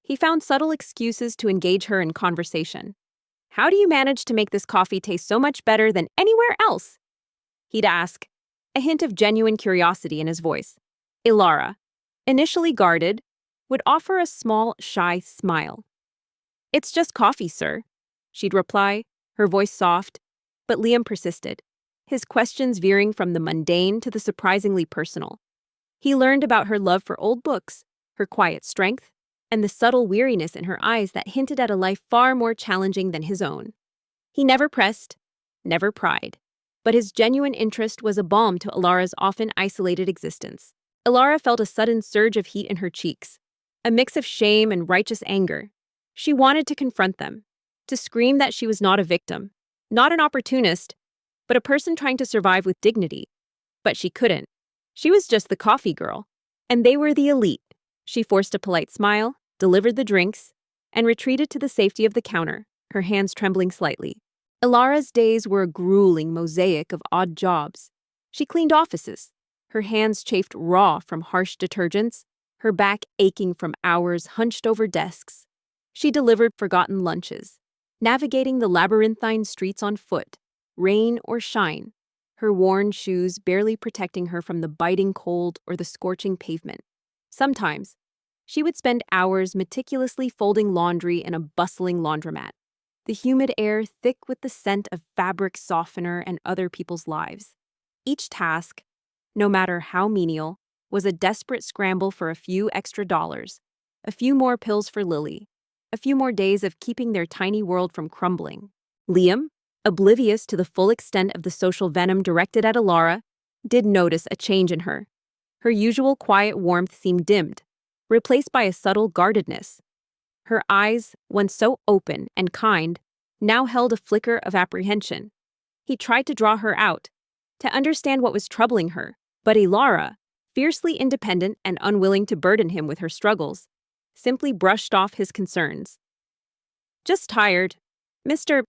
He found subtle excuses to engage her in conversation. "How do you manage to make this coffee taste so much better than anywhere else?" he'd ask, a hint of genuine curiosity in his voice. Ilara, initially guarded, would offer a small, shy smile. "It's just coffee, sir," she'd reply, her voice soft, but Liam persisted, his questions veering from the mundane to the surprisingly personal. He learned about her love for old books, her quiet strength, and the subtle weariness in her eyes that hinted at a life far more challenging than his own. He never pressed, never pried, but his genuine interest was a balm to Ilara's often isolated existence. Ilara felt a sudden surge of heat in her cheeks, a mix of shame and righteous anger. She wanted to confront them, to scream that she was not a victim, not an opportunist, but a person trying to survive with dignity. But she couldn't. She was just the coffee girl, and they were the elite. She forced a polite smile, delivered the drinks, and retreated to the safety of the counter, her hands trembling slightly. Ilara's days were a grueling mosaic of odd jobs. She cleaned offices, her hands chafed raw from harsh detergents, her back aching from hours hunched over desks. She delivered forgotten lunches, navigating the labyrinthine streets on foot, rain or shine, her worn shoes barely protecting her from the biting cold or the scorching pavement. Sometimes, she would spend hours meticulously folding laundry in a bustling laundromat, the humid air thick with the scent of fabric softener and other people's lives. Each task, no matter how menial, was a desperate scramble for a few extra dollars, a few more pills for Lily, a few more days of keeping their tiny world from crumbling. Liam, oblivious to the full extent of the social venom directed at Ilara, did notice a change in her. Her usual quiet warmth seemed dimmed, replaced by a subtle guardedness. Her eyes, once so open and kind, now held a flicker of apprehension. He tried to draw her out, to understand what was troubling her, but Ilara, fiercely independent and unwilling to burden him with her struggles, simply brushed off his concerns. "Just tired, Mr.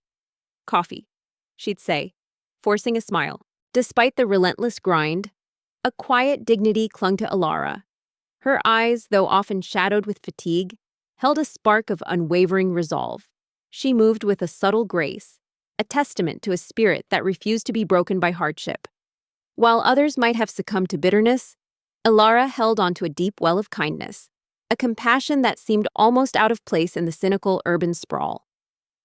Coffee," she'd say, forcing a smile. Despite the relentless grind, a quiet dignity clung to Ilara. Her eyes, though often shadowed with fatigue, held a spark of unwavering resolve. She moved with a subtle grace, a testament to a spirit that refused to be broken by hardship. While others might have succumbed to bitterness, Ilara held onto a deep well of kindness, a compassion that seemed almost out of place in the cynical urban sprawl.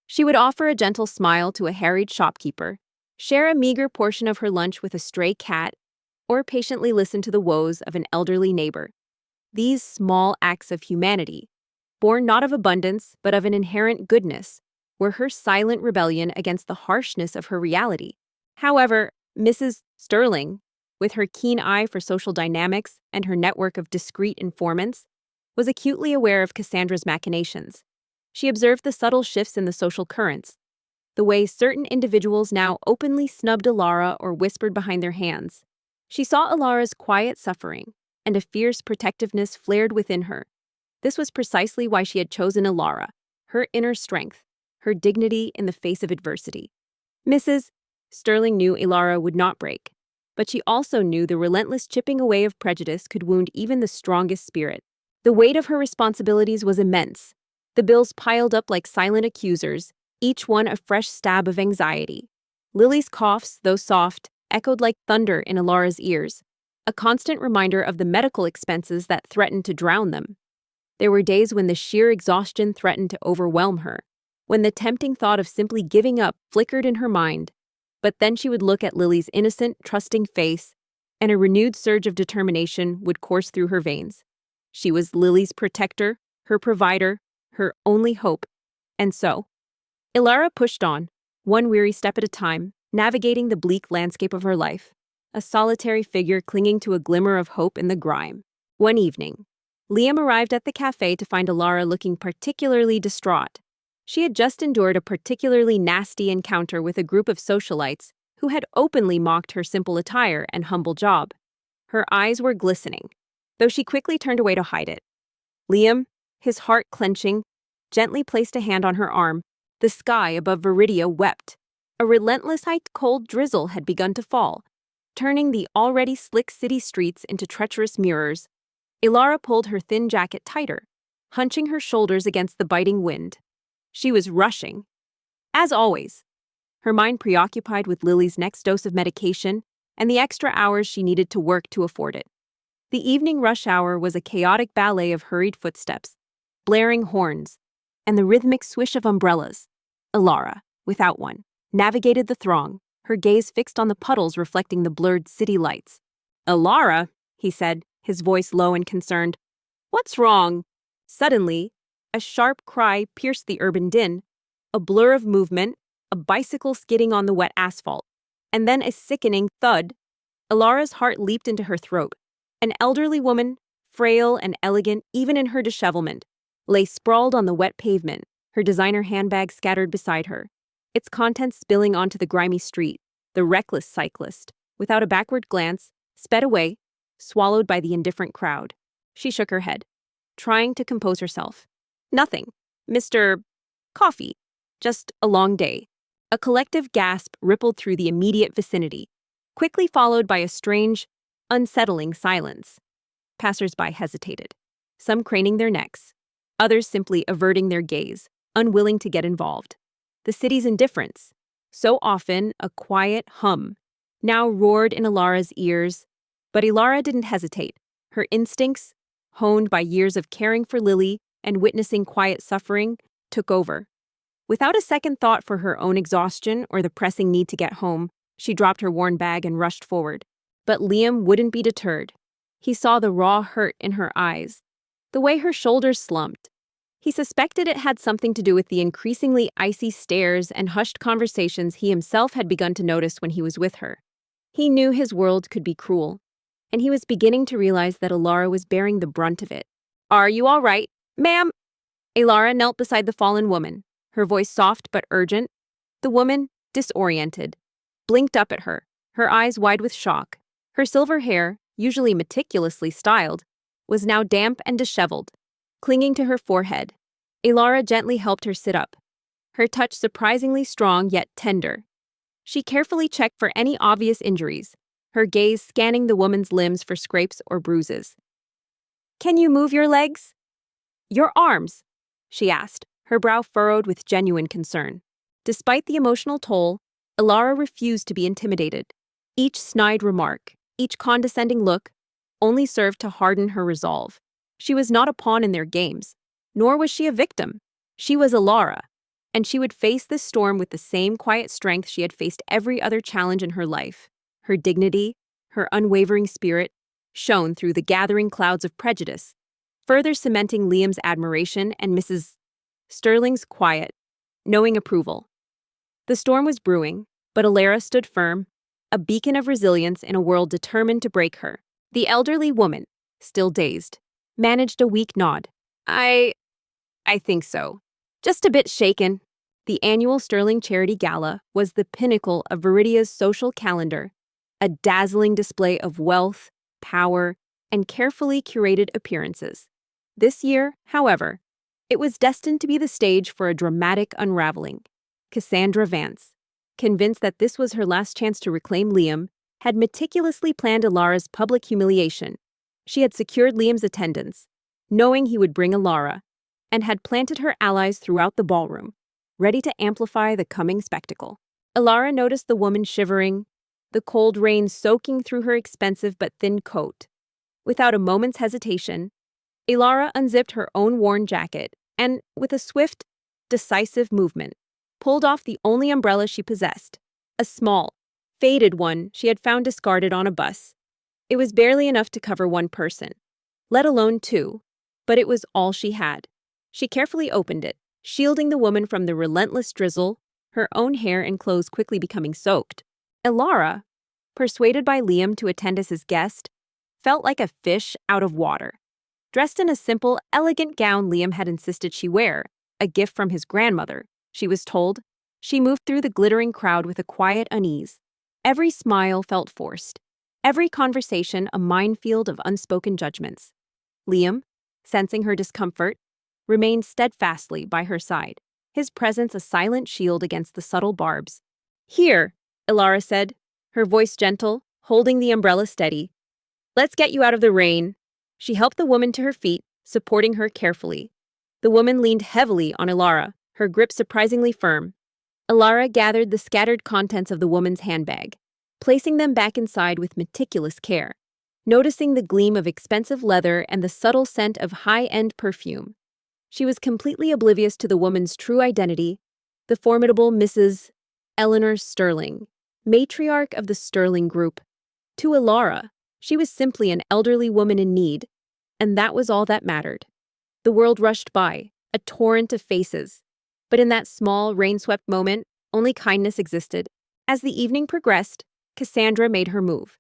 She would offer a gentle smile to a harried shopkeeper, share a meager portion of her lunch with a stray cat, or patiently listen to the woes of an elderly neighbor. These small acts of humanity, born not of abundance but of an inherent goodness, were her silent rebellion against the harshness of her reality. However, Mrs. Sterling, with her keen eye for social dynamics and her network of discreet informants, was acutely aware of Cassandra's machinations. She observed the subtle shifts in the social currents, the way certain individuals now openly snubbed Ilara or whispered behind their hands. She saw Ilara's quiet suffering, and a fierce protectiveness flared within her. This was precisely why she had chosen Ilara, her inner strength, her dignity in the face of adversity. Mrs. Sterling knew Ilara would not break, but she also knew the relentless chipping away of prejudice could wound even the strongest spirit. The weight of her responsibilities was immense. The bills piled up like silent accusers, each one a fresh stab of anxiety. Lily's coughs, though soft, echoed like thunder in Ilara's ears, a constant reminder of the medical expenses that threatened to drown them. There were days when the sheer exhaustion threatened to overwhelm her, when the tempting thought of simply giving up flickered in her mind. But then she would look at Lily's innocent, trusting face, and a renewed surge of determination would course through her veins. She was Lily's protector, her provider, her only hope. And so, Ilara pushed on, one weary step at a time, navigating the bleak landscape of her life, a solitary figure clinging to a glimmer of hope in the grime. One evening, Liam arrived at the cafe to find Ilara looking particularly distraught. She had just endured a particularly nasty encounter with a group of socialites who had openly mocked her simple attire and humble job. Her eyes were glistening, though she quickly turned away to hide it. Liam, his heart clenching, gently placed a hand on her arm. The sky above Viridia wept. A relentless cold drizzle had begun to fall, turning the already slick city streets into treacherous mirrors. Ilara pulled her thin jacket tighter, hunching her shoulders against the biting wind. She was rushing. As always, her mind preoccupied with Lily's next dose of medication and the extra hours she needed to work to afford it. The evening rush hour was a chaotic ballet of hurried footsteps, blaring horns, and the rhythmic swish of umbrellas. Ilara, without one, navigated the throng, her gaze fixed on the puddles reflecting the blurred city lights. "Ilara," he said, his voice low and concerned. "What's wrong?" Suddenly, a sharp cry pierced the urban din, a blur of movement, a bicycle skidding on the wet asphalt, and then a sickening thud. Ilara's heart leaped into her throat. An elderly woman, frail and elegant even in her dishevelment, lay sprawled on the wet pavement, her designer handbag scattered beside her, its contents spilling onto the grimy street. The reckless cyclist, without a backward glance, sped away, swallowed by the indifferent crowd. She shook her head, trying to compose herself. Nothing. Mr. Coffee. Just a long day. A collective gasp rippled through the immediate vicinity, quickly followed by a strange, unsettling silence. Passers-by hesitated, some craning their necks, others simply averting their gaze, unwilling to get involved. The city's indifference, so often a quiet hum, now roared in Ilara's ears, but Ilara didn't hesitate. Her instincts, honed by years of caring for Lily and witnessing quiet suffering, took over. Without a second thought for her own exhaustion or the pressing need to get home, she dropped her worn bag and rushed forward. But Liam wouldn't be deterred. He saw the raw hurt in her eyes, the way her shoulders slumped. He suspected it had something to do with the increasingly icy stares and hushed conversations he himself had begun to notice when he was with her. He knew his world could be cruel, and he was beginning to realize that Ilara was bearing the brunt of it. "Are you all right, ma'am?" Ilara knelt beside the fallen woman, her voice soft but urgent. The woman, disoriented, blinked up at her, her eyes wide with shock. Her silver hair, usually meticulously styled, was now damp and disheveled, clinging to her forehead. Ilara gently helped her sit up, her touch surprisingly strong yet tender. She carefully checked for any obvious injuries, her gaze scanning the woman's limbs for scrapes or bruises. "Can you move your legs?" "Your arms?" she asked, her brow furrowed with genuine concern. Despite the emotional toll, Ilara refused to be intimidated. Each snide remark, each condescending look, only served to harden her resolve. She was not a pawn in their games, nor was she a victim. She was Ilara, and she would face this storm with the same quiet strength she had faced every other challenge in her life. Her dignity, her unwavering spirit, shone through the gathering clouds of prejudice, further cementing Liam's admiration and Mrs. Sterling's quiet, knowing approval. The storm was brewing, but Ilara stood firm, a beacon of resilience in a world determined to break her. The elderly woman, still dazed, managed a weak nod. I think so. Just a bit shaken." The annual Sterling Charity Gala was the pinnacle of Viridia's social calendar, a dazzling display of wealth, power, and carefully curated appearances. This year, however, it was destined to be the stage for a dramatic unraveling. Cassandra Vance, convinced that this was her last chance to reclaim Liam, had meticulously planned Ilara's public humiliation. She had secured Liam's attendance, knowing he would bring Ilara, and had planted her allies throughout the ballroom, ready to amplify the coming spectacle. Ilara noticed the woman shivering, the cold rain soaking through her expensive but thin coat. Without a moment's hesitation, Ilara unzipped her own worn jacket and, with a swift, decisive movement, pulled off the only umbrella she possessed, a small, faded one she had found discarded on a bus. It was barely enough to cover one person, let alone two, but it was all she had. She carefully opened it, shielding the woman from the relentless drizzle, her own hair and clothes quickly becoming soaked. Ilara, persuaded by Liam to attend as his guest, felt like a fish out of water. Dressed in a simple, elegant gown Liam had insisted she wear, a gift from his grandmother, she was told, she moved through the glittering crowd with a quiet unease. Every smile felt forced, every conversation a minefield of unspoken judgments. Liam, sensing her discomfort, remained steadfastly by her side, his presence a silent shield against the subtle barbs. "Here," Ilara said, her voice gentle, holding the umbrella steady. "Let's get you out of the rain." She helped the woman to her feet, supporting her carefully. The woman leaned heavily on Ilara, her grip surprisingly firm. Ilara gathered the scattered contents of the woman's handbag, placing them back inside with meticulous care, noticing the gleam of expensive leather and the subtle scent of high-end perfume. She was completely oblivious to the woman's true identity, the formidable Mrs. Eleanor Sterling, matriarch of the Sterling Group. To Ilara, she was simply an elderly woman in need, and that was all that mattered. The world rushed by, a torrent of faces. But in that small, rain-swept moment, only kindness existed. As the evening progressed, Cassandra made her move.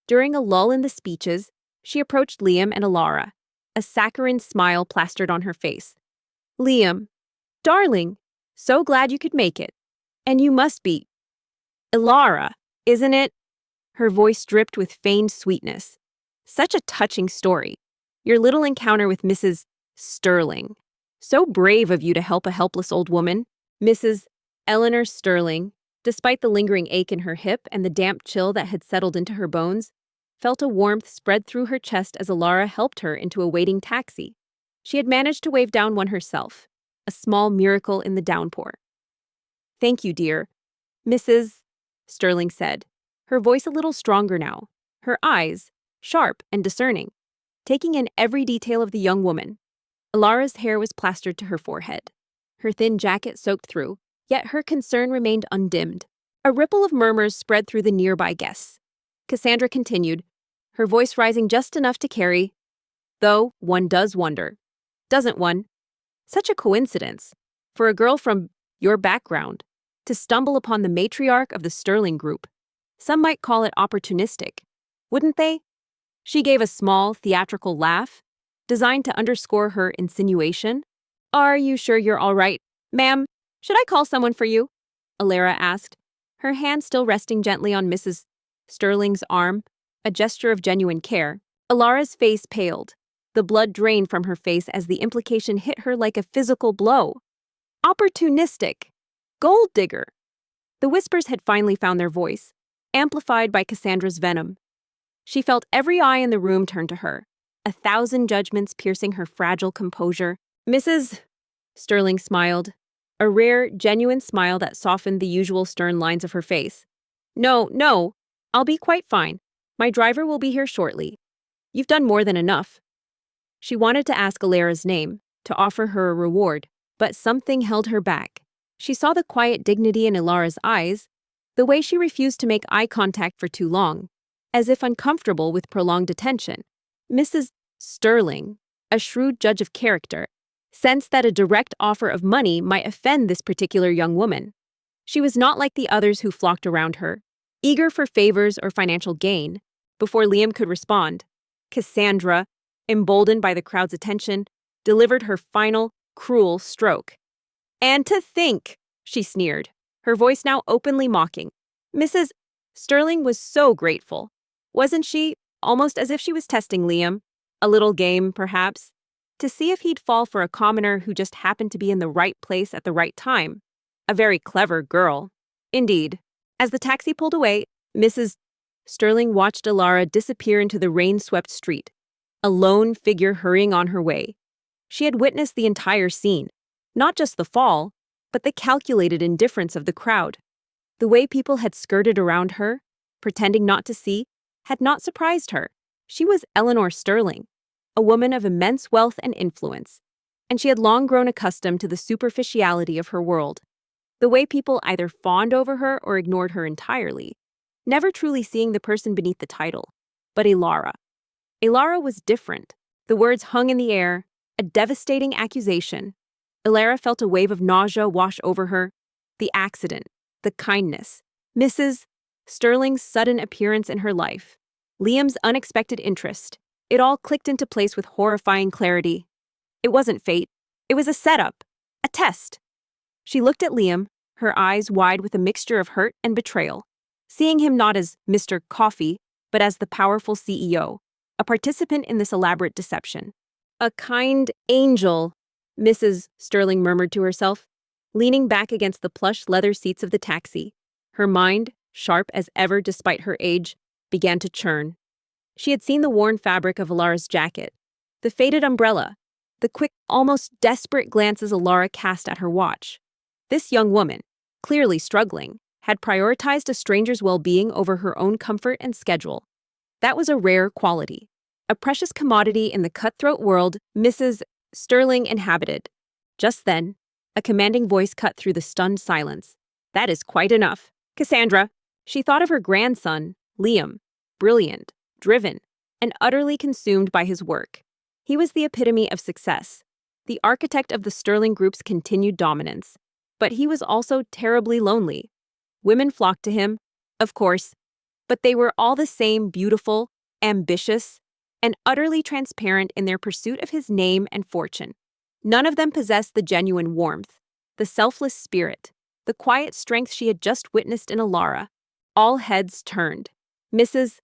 During a lull in the speeches, she approached Liam and Ilara, a saccharine smile plastered on her face. Liam, darling, so glad you could make it. And you must be Ilara, isn't it? Her voice dripped with feigned sweetness. Such a touching story. Your little encounter with Mrs. Sterling. So brave of you to help a helpless old woman. Mrs. Eleanor Sterling, despite the lingering ache in her hip and the damp chill that had settled into her bones, felt a warmth spread through her chest as Ilara helped her into a waiting taxi. She had managed to wave down one herself, a small miracle in the downpour. Thank you, dear. Mrs. Sterling said, her voice a little stronger now, her eyes sharp and discerning, taking in every detail of the young woman. Ilara's hair was plastered to her forehead, her thin jacket soaked through, yet her concern remained undimmed. A ripple of murmurs spread through the nearby guests. Cassandra continued, her voice rising just enough to carry, though one does wonder, doesn't one? Such a coincidence, for a girl from your background, to stumble upon the matriarch of the Sterling Group. Some might call it opportunistic, wouldn't they? She gave a small, theatrical laugh, designed to underscore her insinuation. Are you sure you're all right, ma'am? Should I call someone for you? Ilara asked, her hand still resting gently on Mrs. Sterling's arm, a gesture of genuine care. Ilara's face paled. The blood drained from her face as the implication hit her like a physical blow. Opportunistic. Gold digger. The whispers had finally found their voice, amplified by Cassandra's venom. She felt every eye in the room turn to her, 1,000 judgments piercing her fragile composure. Mrs. Sterling smiled, a rare, genuine smile that softened the usual stern lines of her face. No, I'll be quite fine. My driver will be here shortly. You've done more than enough. She wanted to ask Ilara's name, to offer her a reward, but something held her back. She saw the quiet dignity in Ilara's eyes, the way she refused to make eye contact for too long, as if uncomfortable with prolonged attention. Mrs. Sterling, a shrewd judge of character, sensed that a direct offer of money might offend this particular young woman. She was not like the others who flocked around her, eager for favors or financial gain. Before Liam could respond, Cassandra, emboldened by the crowd's attention, delivered her final, cruel stroke. And to think, she sneered, her voice now openly mocking. Mrs. Sterling was so grateful. Wasn't she? Almost as if she was testing Liam. A little game, perhaps, to see if he'd fall for a commoner who just happened to be in the right place at the right time. A very clever girl. Indeed. As the taxi pulled away, Mrs. Sterling watched Ilara disappear into the rain-swept street, a lone figure hurrying on her way. She had witnessed the entire scene, not just the fall, but the calculated indifference of the crowd. The way people had skirted around her, pretending not to see, had not surprised her. She was Eleanor Sterling, a woman of immense wealth and influence, and she had long grown accustomed to the superficiality of her world. The way people either fawned over her or ignored her entirely, never truly seeing the person beneath the title. But Ilara. Ilara was different. The words hung in the air, a devastating accusation. Ilara felt a wave of nausea wash over her. The accident, the kindness, Mrs. Sterling's sudden appearance in her life, Liam's unexpected interest. It all clicked into place with horrifying clarity. It wasn't fate. It was a setup, a test. She looked at Liam, her eyes wide with a mixture of hurt and betrayal, seeing him not as Mr. Coffee, but as the powerful CEO, a participant in this elaborate deception. A kind angel, Mrs. Sterling murmured to herself, leaning back against the plush leather seats of the taxi. Her mind, sharp as ever despite her age, began to churn. She had seen the worn fabric of Ilara's jacket, the faded umbrella, the quick, almost desperate glances Alara cast at her watch. This young woman, clearly struggling, had prioritized a stranger's well-being over her own comfort and schedule. That was a rare quality, a precious commodity in the cutthroat world Mrs. Sterling inhabited. Just then, a commanding voice cut through the stunned silence. "That is quite enough. Cassandra." She thought of her grandson, Liam, brilliant, driven, and utterly consumed by his work. He was the epitome of success, the architect of the Sterling Group's continued dominance. But he was also terribly lonely. Women flocked to him, of course, but they were all the same beautiful, ambitious, and utterly transparent in their pursuit of his name and fortune. None of them possessed the genuine warmth, the selfless spirit, the quiet strength she had just witnessed in Alara. All heads turned. Mrs.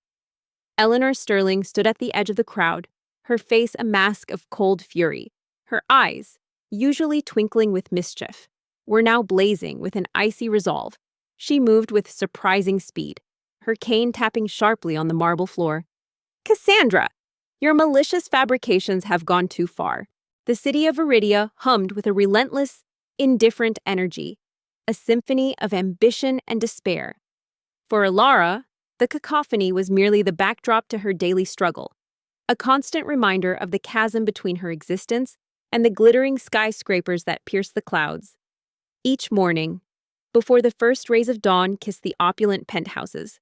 Eleanor Sterling stood at the edge of the crowd, her face a mask of cold fury. Her eyes, usually twinkling with mischief, were now blazing with an icy resolve. She moved with surprising speed, her cane tapping sharply on the marble floor. "Cassandra, your malicious fabrications have gone too far." The city of Viridia hummed with a relentless, indifferent energy, a symphony of ambition and despair. For Alara, the cacophony was merely the backdrop to her daily struggle, a constant reminder of the chasm between her existence and the glittering skyscrapers that pierce the clouds. Each morning, before the first rays of dawn kissed the opulent penthouses,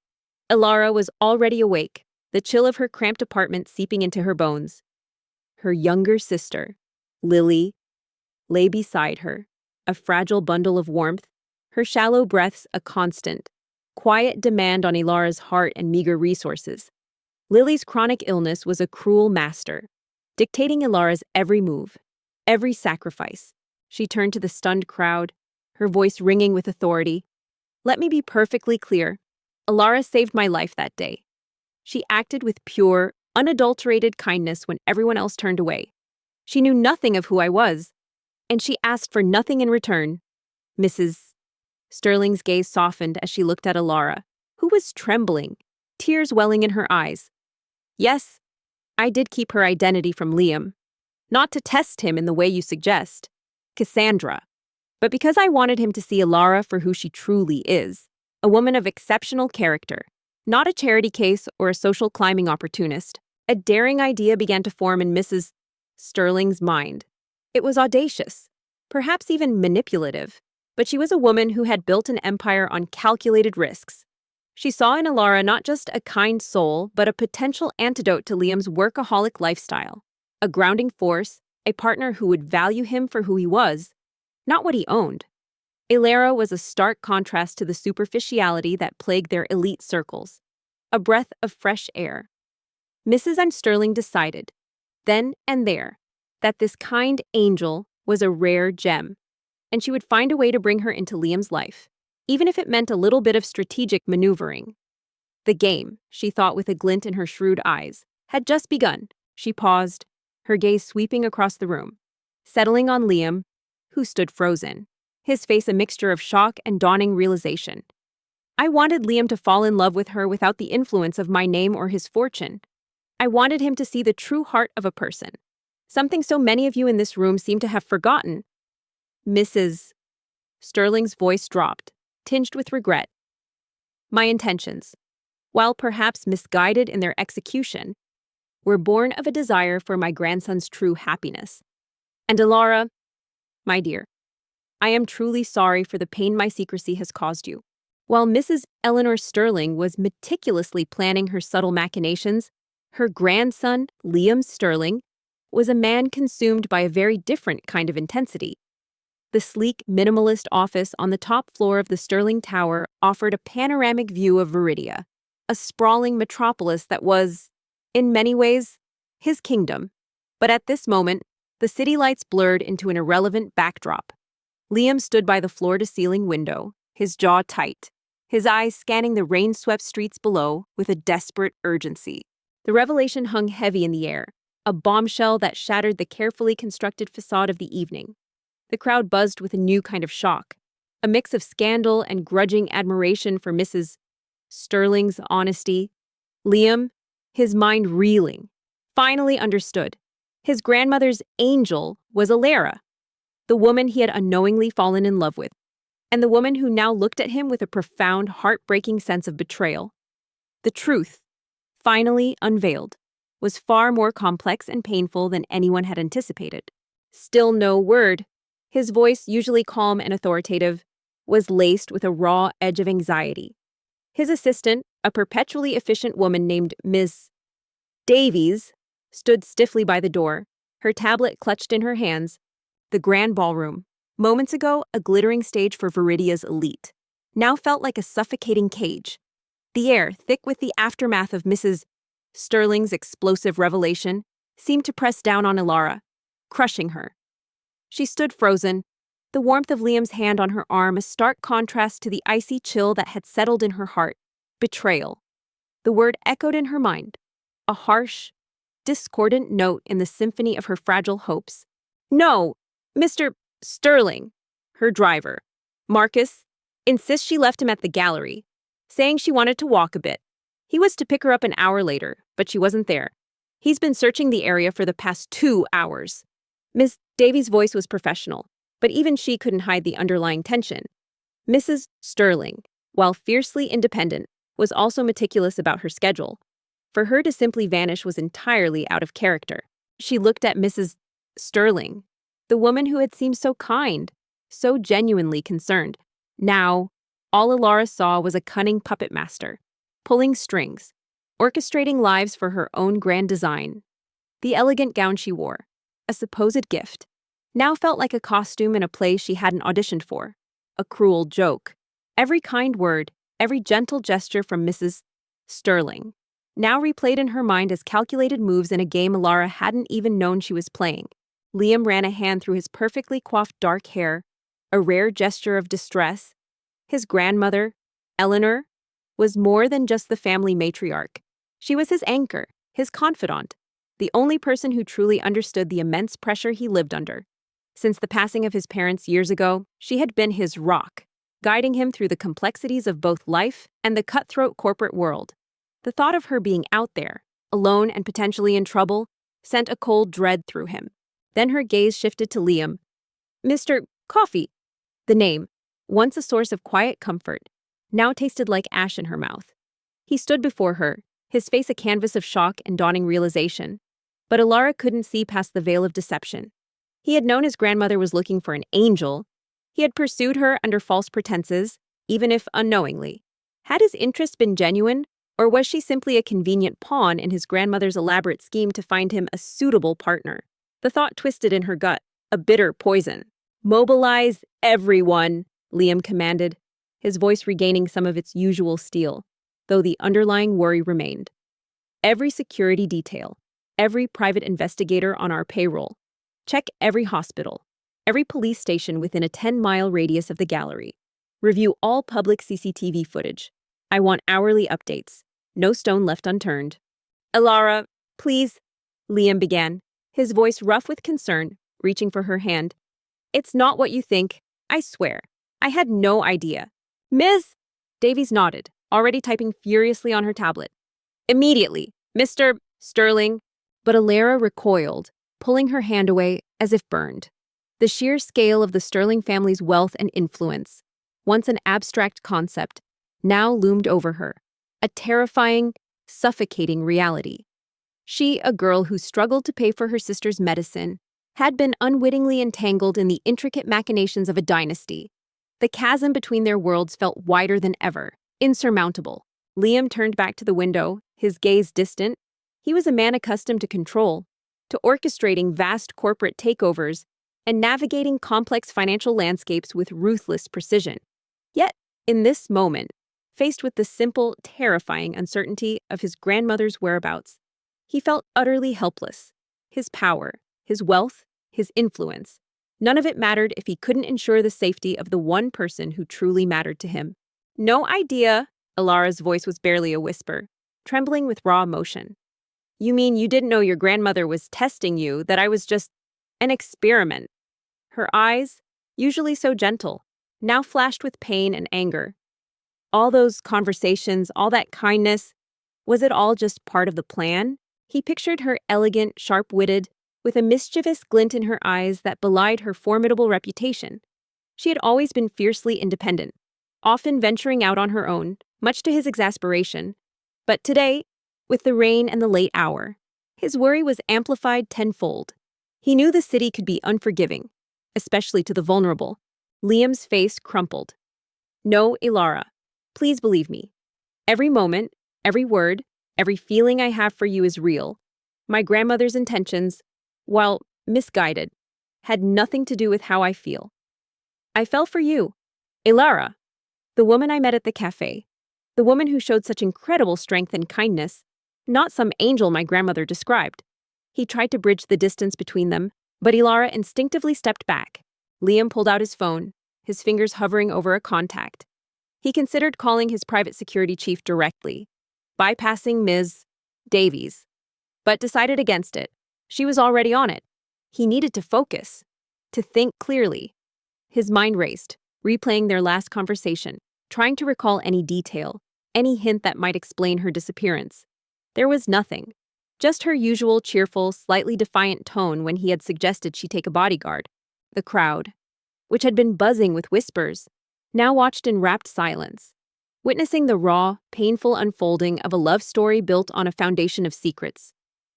Alara was already awake, the chill of her cramped apartment seeping into her bones. Her younger sister, Lily, lay beside her, a fragile bundle of warmth, her shallow breaths a constant, quiet demand on Alara's heart and meager resources. Lily's chronic illness was a cruel master, dictating Alara's every move, every sacrifice. She turned to the stunned crowd, her voice ringing with authority. "Let me be perfectly clear. Alara saved my life that day. She acted with pure, unadulterated kindness when everyone else turned away. She knew nothing of who I was, and she asked for nothing in return." Mrs. Sterling's gaze softened as she looked at Alara, who was trembling, tears welling in her eyes. "Yes, I did keep her identity from Liam, not to test him in the way you suggest, Cassandra, but because I wanted him to see Alara for who she truly is, a woman of exceptional character, not a charity case or a social climbing opportunist." A daring idea began to form in Mrs. Sterling's mind. It was audacious, perhaps even manipulative, but she was a woman who had built an empire on calculated risks. She saw in Alara not just a kind soul, but a potential antidote to Liam's workaholic lifestyle, a grounding force, a partner who would value him for who he was, not what he owned. Alara was a stark contrast to the superficiality that plagued their elite circles, a breath of fresh air. Mrs. Sterling decided, then and there, that this kind angel was a rare gem, and she would find a way to bring her into Liam's life, even if it meant a little bit of strategic maneuvering. The game, she thought with a glint in her shrewd eyes, had just begun. She paused, her gaze sweeping across the room, settling on Liam, who stood frozen, his face a mixture of shock and dawning realization. "I wanted Liam to fall in love with her without the influence of my name or his fortune. I wanted him to see the true heart of a person, something so many of you in this room seem to have forgotten." Mrs. Sterling's voice dropped, tinged with regret. "My intentions, while perhaps misguided in their execution, were born of a desire for my grandson's true happiness. And Alara, my dear, I am truly sorry for the pain my secrecy has caused you." While Mrs. Eleanor Sterling was meticulously planning her subtle machinations, her grandson, Liam Sterling, was a man consumed by a very different kind of intensity. The sleek, minimalist office on the top floor of the Sterling Tower offered a panoramic view of Viridia, a sprawling metropolis that was, in many ways, his kingdom. But at this moment, the city lights blurred into an irrelevant backdrop. Liam stood by the floor-to-ceiling window, his jaw tight, his eyes scanning the rain-swept streets below with a desperate urgency. The revelation hung heavy in the air, a bombshell that shattered the carefully constructed facade of the evening. The crowd buzzed with a new kind of shock, a mix of scandal and grudging admiration for Mrs. Sterling's honesty. Liam, his mind reeling, finally understood. His grandmother's angel was Alara, the woman he had unknowingly fallen in love with, and the woman who now looked at him with a profound, heartbreaking sense of betrayal. The truth, finally unveiled, was far more complex and painful than anyone had anticipated. Still no word. His voice, usually calm and authoritative, was laced with a raw edge of anxiety. His assistant, a perpetually efficient woman named Miss Davies, stood stiffly by the door, her tablet clutched in her hands. The grand ballroom, moments ago a glittering stage for Viridia's elite, now felt like a suffocating cage. The air, thick with the aftermath of Mrs. Sterling's explosive revelation, seemed to press down on Alara, crushing her. She stood frozen, the warmth of Liam's hand on her arm a stark contrast to the icy chill that had settled in her heart. Betrayal. The word echoed in her mind, a harsh, discordant note in the symphony of her fragile hopes. No, Mr. Sterling, her driver, Marcus, insists she left him at the gallery, saying she wanted to walk a bit. He was to pick her up an hour later, but she wasn't there. He's been searching the area for the past 2 hours. Miss Davies' voice was professional, but even she couldn't hide the underlying tension. Mrs. Sterling, while fiercely independent, was also meticulous about her schedule. For her to simply vanish was entirely out of character. She looked at Mrs. Sterling, the woman who had seemed so kind, so genuinely concerned. Now, all Alara saw was a cunning puppet master, pulling strings, orchestrating lives for her own grand design. The elegant gown she wore, a supposed gift, now felt like a costume in a play she hadn't auditioned for. A cruel joke. Every kind word, every gentle gesture from Mrs. Sterling, now replayed in her mind as calculated moves in a game Alara hadn't even known she was playing. Liam ran a hand through his perfectly coiffed dark hair, a rare gesture of distress. His grandmother, Eleanor, was more than just the family matriarch. She was his anchor, his confidant, the only person who truly understood the immense pressure he lived under. Since the passing of his parents years ago, she had been his rock, guiding him through the complexities of both life and the cutthroat corporate world. The thought of her being out there, alone and potentially in trouble, sent a cold dread through him. Then her gaze shifted to Liam. Mr. Coffee. The name, once a source of quiet comfort, now tasted like ash in her mouth. He stood before her, his face a canvas of shock and dawning realization. But Alara couldn't see past the veil of deception. He had known his grandmother was looking for an angel. He had pursued her under false pretenses, even if unknowingly. Had his interest been genuine, or was she simply a convenient pawn in his grandmother's elaborate scheme to find him a suitable partner? The thought twisted in her gut, a bitter poison. Mobilize everyone, Liam commanded, his voice regaining some of its usual steel, though the underlying worry remained. Every security detail, every private investigator on our payroll. Check every hospital, every police station within a 10-mile radius of the gallery. Review all public CCTV footage. I want hourly updates. No stone left unturned. Alara, please, Liam began, his voice rough with concern, reaching for her hand. It's not what you think, I swear. I had no idea. Miss Davies nodded, already typing furiously on her tablet. Immediately, Mr. Sterling. But Alara recoiled, pulling her hand away as if burned. The sheer scale of the Sterling family's wealth and influence, once an abstract concept, now loomed over her, a terrifying, suffocating reality. She, a girl who struggled to pay for her sister's medicine, had been unwittingly entangled in the intricate machinations of a dynasty. The chasm between their worlds felt wider than ever, insurmountable. Liam turned back to the window, his gaze distant. He was a man accustomed to control, to orchestrating vast corporate takeovers and navigating complex financial landscapes with ruthless precision. Yet, in this moment, faced with the simple, terrifying uncertainty of his grandmother's whereabouts, he felt utterly helpless. His power, his wealth, his influence, none of it mattered if he couldn't ensure the safety of the one person who truly mattered to him. No idea, Alara's voice was barely a whisper, trembling with raw emotion. You mean you didn't know your grandmother was testing you, that I was just an experiment? Her eyes, usually so gentle, now flashed with pain and anger. All those conversations, all that kindness, was it all just part of the plan? He pictured her elegant, sharp-witted, with a mischievous glint in her eyes that belied her formidable reputation. She had always been fiercely independent, often venturing out on her own, much to his exasperation. But today, with the rain and the late hour, his worry was amplified tenfold. He knew the city could be unforgiving, especially to the vulnerable. Liam's face crumpled. "No, Ilara. Please believe me. Every moment, every word, every feeling I have for you is real. My grandmother's intentions, while misguided, had nothing to do with how I feel. I fell for you, Ilara, the woman I met at the cafe, the woman who showed such incredible strength and kindness, not some angel my grandmother described." He tried to bridge the distance between them, but Ilara instinctively stepped back. Liam pulled out his phone, his fingers hovering over a contact. He considered calling his private security chief directly, bypassing Ms. Davies, but decided against it. She was already on it. He needed to focus, to think clearly. His mind raced, replaying their last conversation, trying to recall any detail, any hint that might explain her disappearance. There was nothing. Just her usual cheerful, slightly defiant tone when he had suggested she take a bodyguard. The crowd, which had been buzzing with whispers, now watched in rapt silence, witnessing the raw, painful unfolding of a love story built on a foundation of secrets.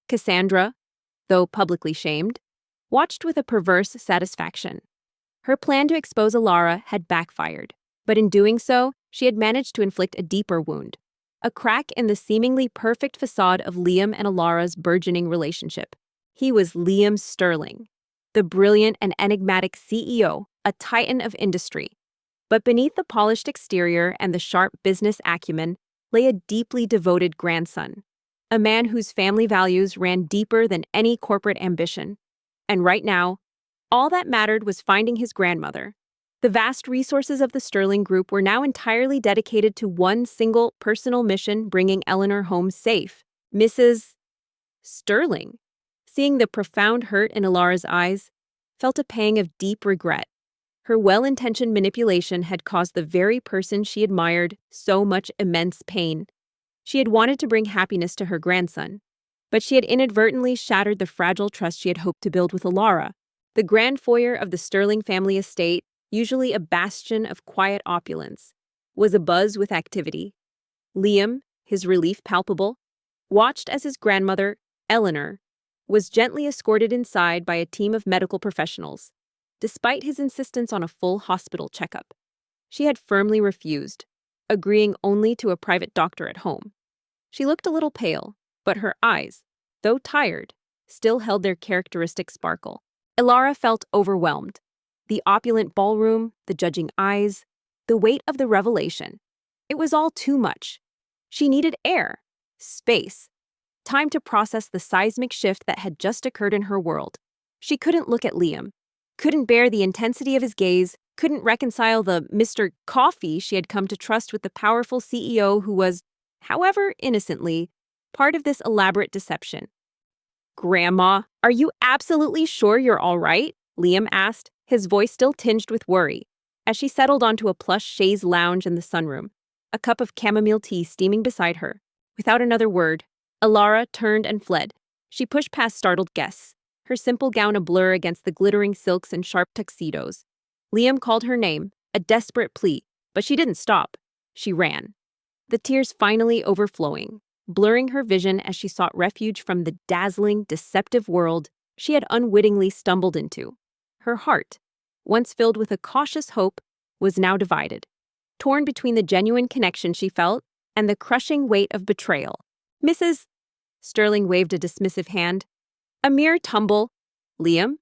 Cassandra, though publicly shamed, watched with a perverse satisfaction. Her plan to expose Ilara had backfired, but in doing so, she had managed to inflict a deeper wound. A crack in the seemingly perfect facade of Liam and Ilara's burgeoning relationship. He was Liam Sterling, the brilliant and enigmatic CEO, a titan of industry. But beneath the polished exterior and the sharp business acumen lay a deeply devoted grandson, a man whose family values ran deeper than any corporate ambition. And right now, all that mattered was finding his grandmother. The vast resources of the Sterling Group were now entirely dedicated to one single personal mission: bringing Eleanor home safe. Mrs. Sterling, seeing the profound hurt in Ilara's eyes, felt a pang of deep regret. Her well-intentioned manipulation had caused the very person she admired so much immense pain. She had wanted to bring happiness to her grandson, but she had inadvertently shattered the fragile trust she had hoped to build with Ilara. The grand foyer of the Sterling family estate, usually a bastion of quiet opulence, was abuzz with activity. Liam, his relief palpable, watched as his grandmother, Eleanor, was gently escorted inside by a team of medical professionals. Despite his insistence on a full hospital checkup, she had firmly refused, agreeing only to a private doctor at home. She looked a little pale, but her eyes, though tired, still held their characteristic sparkle. Ilara felt overwhelmed. The opulent ballroom, the judging eyes, the weight of the revelation. It was all too much. She needed air, space, time to process the seismic shift that had just occurred in her world. She couldn't look at Liam, couldn't bear the intensity of his gaze, couldn't reconcile the Mr. Coffee she had come to trust with the powerful CEO who was, however innocently, part of this elaborate deception. "Grandma, are you absolutely sure you're all right?" Liam asked, his voice still tinged with worry, as she settled onto a plush chaise lounge in the sunroom, a cup of chamomile tea steaming beside her. Without another word, Ilara turned and fled. She pushed past startled guests, her simple gown a blur against the glittering silks and sharp tuxedos. Liam called her name, a desperate plea, but she didn't stop. She ran, the tears finally overflowing, blurring her vision as she sought refuge from the dazzling, deceptive world she had unwittingly stumbled into. Her heart, once filled with a cautious hope, was now divided, torn between the genuine connection she felt and the crushing weight of betrayal. "Mrs. Sterling waved a dismissive hand. "A mere tumble, Liam.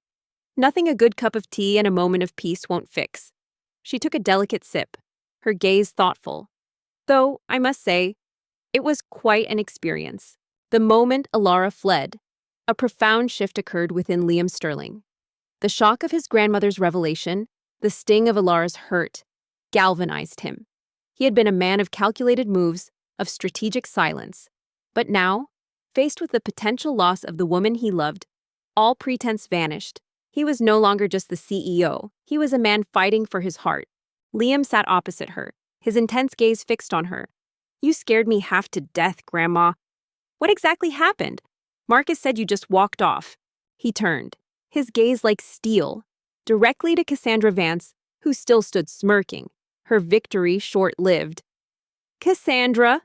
Nothing a good cup of tea and a moment of peace won't fix." She took a delicate sip, her gaze thoughtful. Though, I must say, it was quite an experience. The moment Ilara fled, a profound shift occurred within Liam Sterling. The shock of his grandmother's revelation, the sting of Ilara's hurt, galvanized him. He had been a man of calculated moves, of strategic silence. But now, faced with the potential loss of the woman he loved, all pretense vanished. He was no longer just the CEO. He was a man fighting for his heart. Liam sat opposite her, his intense gaze fixed on her. "You scared me half to death, Grandma. What exactly happened? Marcus said you just walked off." He turned, his gaze like steel, directly to Cassandra Vance, who still stood smirking, her victory short-lived. "Cassandra!"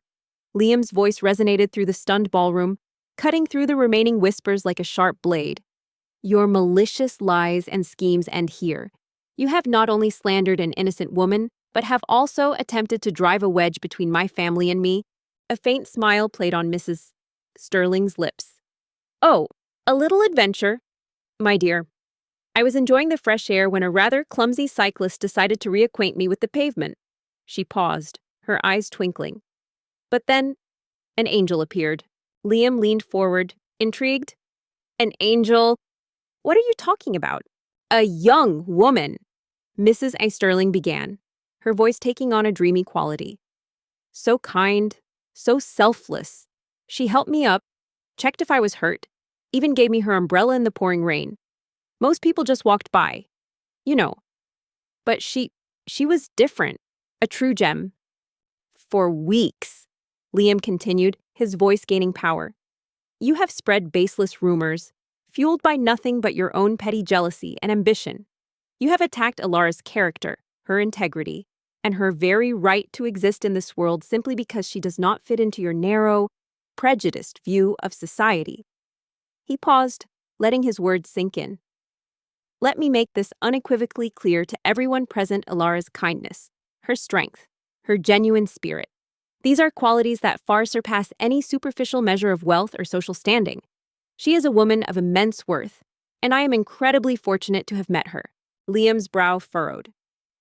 Liam's voice resonated through the stunned ballroom, cutting through the remaining whispers like a sharp blade. "Your malicious lies and schemes end here. You have not only slandered an innocent woman, but have also attempted to drive a wedge between my family and me." A faint smile played on Mrs. Sterling's lips. "Oh, a little adventure, my dear. I was enjoying the fresh air when a rather clumsy cyclist decided to reacquaint me with the pavement." She paused, her eyes twinkling. But then, an angel appeared. Liam leaned forward, intrigued. "An angel? What are you talking about?" "A young woman," Mrs. A. Sterling began, her voice taking on a dreamy quality. "So kind, so selfless. She helped me up, checked if I was hurt, even gave me her umbrella in the pouring rain. Most people just walked by. You know. But she was different, a true gem." "For weeks," Liam continued, his voice gaining power, "you have spread baseless rumors, fueled by nothing but your own petty jealousy and ambition. You have attacked Alara's character, her integrity, and her very right to exist in this world simply because she does not fit into your narrow, prejudiced view of society." He paused, letting his words sink in. "Let me make this unequivocally clear to everyone present: Alara's kindness, her strength, her genuine spirit. These are qualities that far surpass any superficial measure of wealth or social standing. She is a woman of immense worth, and I am incredibly fortunate to have met her." Liam's brow furrowed.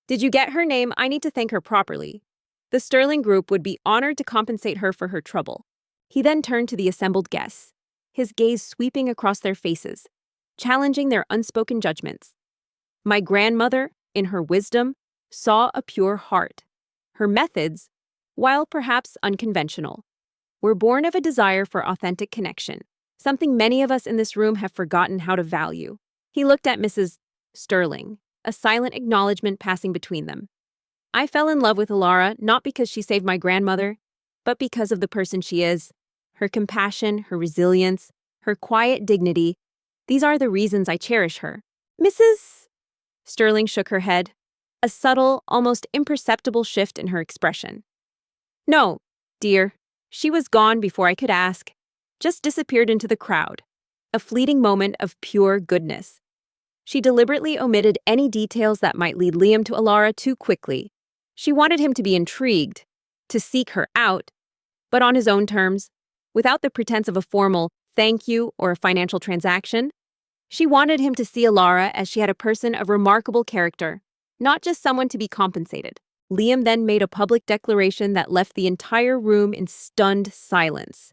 "Did you get her name? I need to thank her properly. The Sterling Group would be honored to compensate her for her trouble." He then turned to the assembled guests, his gaze sweeping across their faces, challenging their unspoken judgments. "My grandmother, in her wisdom, saw a pure heart. Her methods, while perhaps unconventional, were born of a desire for authentic connection, something many of us in this room have forgotten how to value." He looked at Mrs. Sterling, a silent acknowledgement passing between them. "I fell in love with Alara not because she saved my grandmother, but because of the person she is. Her compassion, her resilience, her quiet dignity. These are the reasons I cherish her." Mrs. Sterling shook her head, a subtle, almost imperceptible shift in her expression. "No, dear. She was gone before I could ask. Just disappeared into the crowd. A fleeting moment of pure goodness." She deliberately omitted any details that might lead Liam to Alara too quickly. She wanted him to be intrigued, to seek her out, but on his own terms, without the pretense of a formal thank you or a financial transaction. She wanted him to see Alara as she had a person of remarkable character, not just someone to be compensated. Liam then made a public declaration that left the entire room in stunned silence.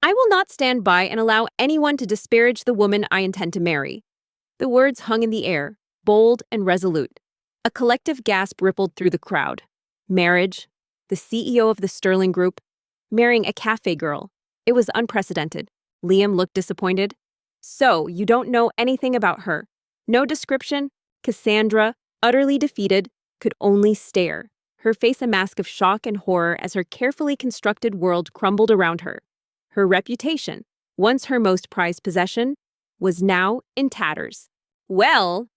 "I will not stand by and allow anyone to disparage the woman I intend to marry." The words hung in the air, bold and resolute. A collective gasp rippled through the crowd. Marriage, the CEO of the Sterling Group, marrying a cafe girl. It was unprecedented. Liam looked disappointed. "So, you don't know anything about her?" No description. Cassandra, utterly defeated, could only stare, her face a mask of shock and horror as her carefully constructed world crumbled around her. Her reputation, once her most prized possession, was now in tatters. "Well,"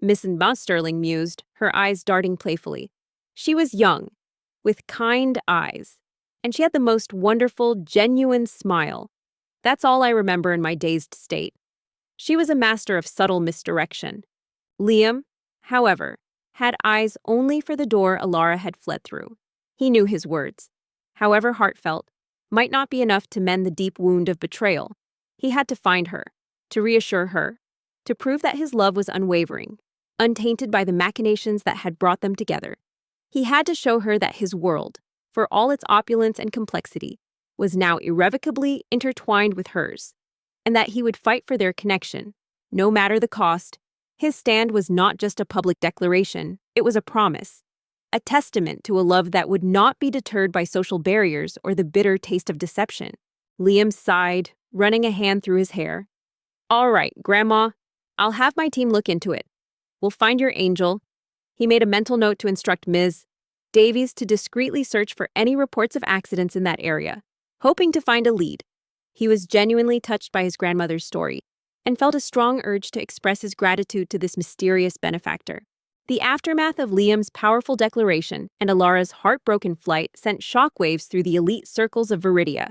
Mrs. Sterling mused, her eyes darting playfully. She was young, with kind eyes, and she had the most wonderful, genuine smile. That's all I remember in my dazed state. She was a master of subtle misdirection. Liam, however, had eyes only for the door Alara had fled through. He knew his words, however heartfelt, might not be enough to mend the deep wound of betrayal. He had to find her, to reassure her, to prove that his love was unwavering, untainted by the machinations that had brought them together. He had to show her that his world, for all its opulence and complexity, was now irrevocably intertwined with hers, and that he would fight for their connection, no matter the cost. His stand was not just a public declaration, it was a promise, a testament to a love that would not be deterred by social barriers or the bitter taste of deception. Liam sighed, running a hand through his hair. "All right, Grandma, I'll have my team look into it. We'll find your angel." He made a mental note to instruct Ms. Davies to discreetly search for any reports of accidents in that area, hoping to find a lead. He was genuinely touched by his grandmother's story. and felt a strong urge to express his gratitude to this mysterious benefactor. The aftermath of Liam's powerful declaration and Alara's heartbroken flight sent shockwaves through the elite circles of Viridia.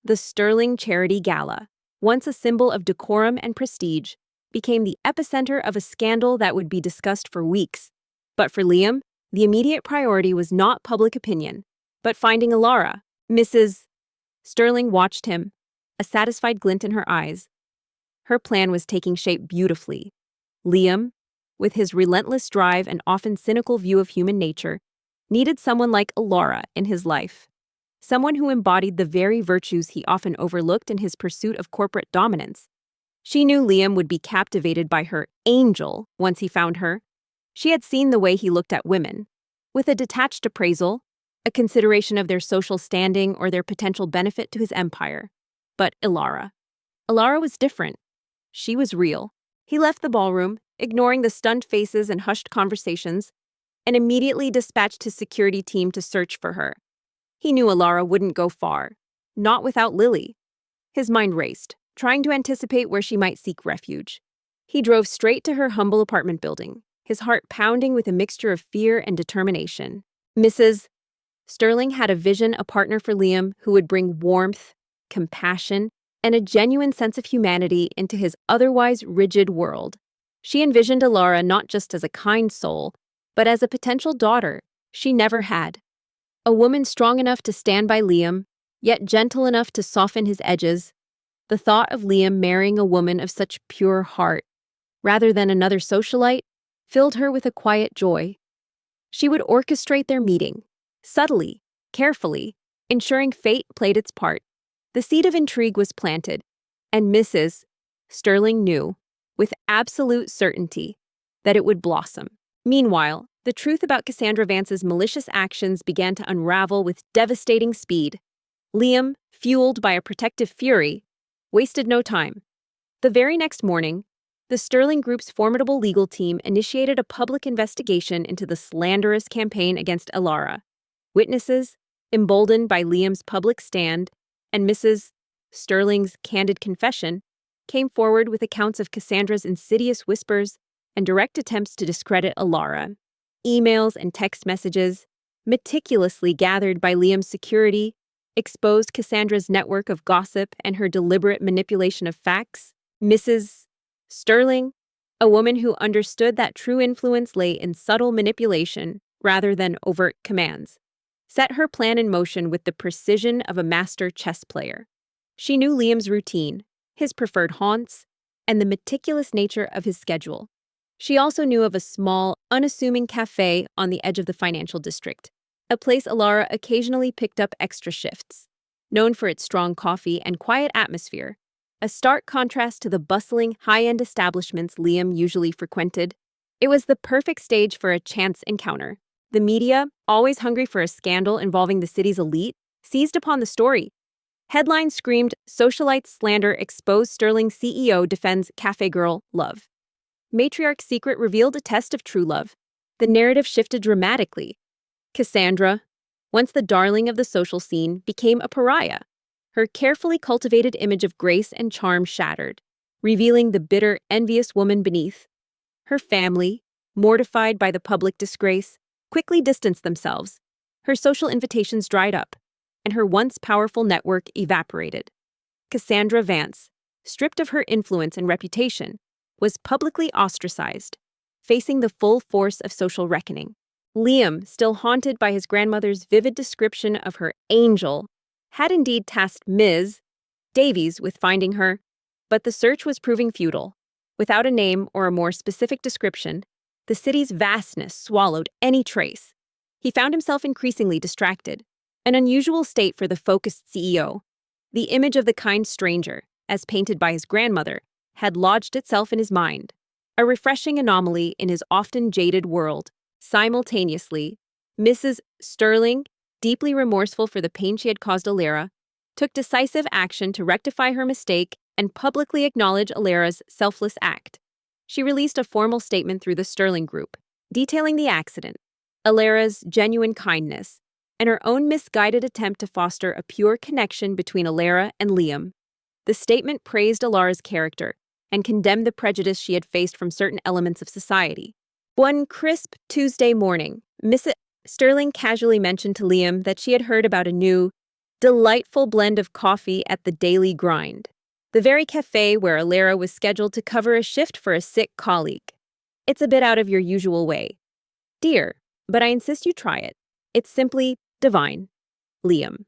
The Sterling Charity Gala, once a symbol of decorum and prestige, became the epicenter of a scandal that would be discussed for weeks. But for Liam, the immediate priority was not public opinion, but finding Alara. Mrs. Sterling watched him, a satisfied glint in her eyes. Her plan was taking shape beautifully. Liam, with his relentless drive and often cynical view of human nature, needed someone like Alara in his life. Someone who embodied the very virtues he often overlooked in his pursuit of corporate dominance. She knew Liam would be captivated by her angel once he found her. She had seen the way he looked at women, with a detached appraisal, a consideration of their social standing or their potential benefit to his empire. But Alara was different. She was real. He left the ballroom, ignoring the stunned faces and hushed conversations, and immediately dispatched his security team to search for her. He knew Alara wouldn't go far, not without Lily. His mind raced, trying to anticipate where she might seek refuge. He drove straight to her humble apartment building, his heart pounding with a mixture of fear and determination. Mrs. Sterling had a vision, a partner for Liam who would bring warmth, compassion, and a genuine sense of humanity into his otherwise rigid world. She envisioned Alara not just as a kind soul, but as a potential daughter she never had. A woman strong enough to stand by Liam, yet gentle enough to soften his edges. The thought of Liam marrying a woman of such pure heart, rather than another socialite, filled her with a quiet joy. She would orchestrate their meeting, subtly, carefully, ensuring fate played its part. The seed of intrigue was planted, and Mrs. Sterling knew, with absolute certainty, that it would blossom. Meanwhile, the truth about Cassandra Vance's malicious actions began to unravel with devastating speed. Liam, fueled by a protective fury, wasted no time. The very next morning, the Sterling Group's formidable legal team initiated a public investigation into the slanderous campaign against Alara. Witnesses, emboldened by Liam's public stand and Mrs. Sterling's candid confession, came forward with accounts of Cassandra's insidious whispers and direct attempts to discredit Alara. Emails and text messages, meticulously gathered by Liam's security, exposed Cassandra's network of gossip and her deliberate manipulation of facts. Mrs. Sterling, a woman who understood that true influence lay in subtle manipulation rather than overt commands, set her plan in motion with the precision of a master chess player. She knew Liam's routine, his preferred haunts, and the meticulous nature of his schedule. She also knew of a small, unassuming cafe on the edge of the financial district, a place Alara occasionally picked up extra shifts. Known for its strong coffee and quiet atmosphere, a stark contrast to the bustling, high-end establishments Liam usually frequented, it was the perfect stage for a chance encounter. The media, always hungry for a scandal involving the city's elite, seized upon the story. Headlines screamed, "Socialite slander exposed Sterling CEO defends cafe girl love." Matriarch's secret revealed a test of true love. The narrative shifted dramatically. Cassandra, once the darling of the social scene, became a pariah. Her carefully cultivated image of grace and charm shattered, revealing the bitter, envious woman beneath. Her family, mortified by the public disgrace, quickly distanced themselves. Her social invitations dried up, and her once powerful network evaporated. Cassandra Vance, stripped of her influence and reputation, was publicly ostracized, facing the full force of social reckoning. Liam, still haunted by his grandmother's vivid description of her angel, had indeed tasked Ms. Davies with finding her, but the search was proving futile. Without a name or a more specific description, the city's vastness swallowed any trace. He found himself increasingly distracted, an unusual state for the focused CEO. The image of the kind stranger, as painted by his grandmother, had lodged itself in his mind, a refreshing anomaly in his often jaded world. Simultaneously, Mrs. Sterling, deeply remorseful for the pain she had caused Alara, took decisive action to rectify her mistake and publicly acknowledge Alara's selfless act. She released a formal statement through the Sterling Group, detailing the accident, Alara's genuine kindness, and her own misguided attempt to foster a pure connection between Alara and Liam. The statement praised Alara's character, and condemned the prejudice she had faced from certain elements of society. One crisp Tuesday morning, Mrs. Sterling casually mentioned to Liam that she had heard about a new, delightful blend of coffee at the Daily Grind, the very cafe where Alara was scheduled to cover a shift for a sick colleague. It's a bit out of your usual way, dear, but I insist you try it. It's simply divine. Liam,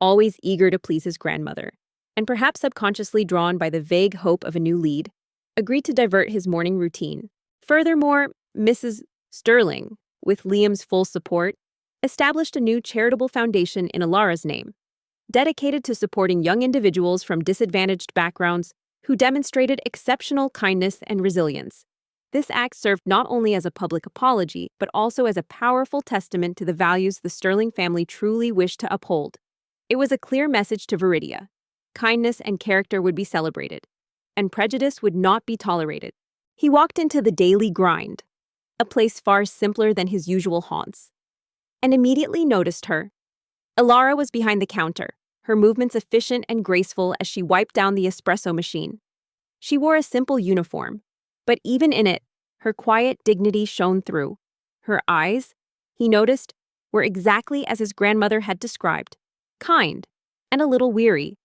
always eager to please his grandmother, and perhaps subconsciously drawn by the vague hope of a new lead, agreed to divert his morning routine. Furthermore, Mrs. Sterling, with Liam's full support, established a new charitable foundation in Alara's name, dedicated to supporting young individuals from disadvantaged backgrounds who demonstrated exceptional kindness and resilience. This act served not only as a public apology, but also as a powerful testament to the values the Sterling family truly wished to uphold. It was a clear message to Viridia. Kindness and character would be celebrated, and prejudice would not be tolerated. He walked into the Daily Grind, a place far simpler than his usual haunts, and immediately noticed her. Alara was behind the counter, her movements efficient and graceful as she wiped down the espresso machine. She wore a simple uniform, but even in it, her quiet dignity shone through. Her eyes, he noticed, were exactly as his grandmother had described, kind and a little weary,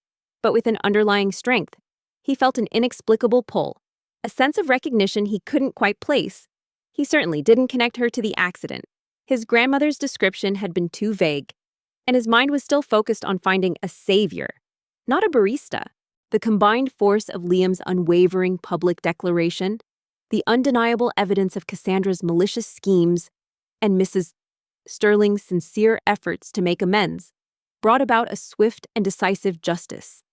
but with an underlying strength. He felt an inexplicable pull, a sense of recognition he couldn't quite place. He certainly didn't connect her to the accident. His grandmother's description had been too vague, and his mind was still focused on finding a savior, not a barista. The combined force of Liam's unwavering public declaration, the undeniable evidence of Cassandra's malicious schemes, and Mrs. Sterling's sincere efforts to make amends, brought about a swift and decisive justice.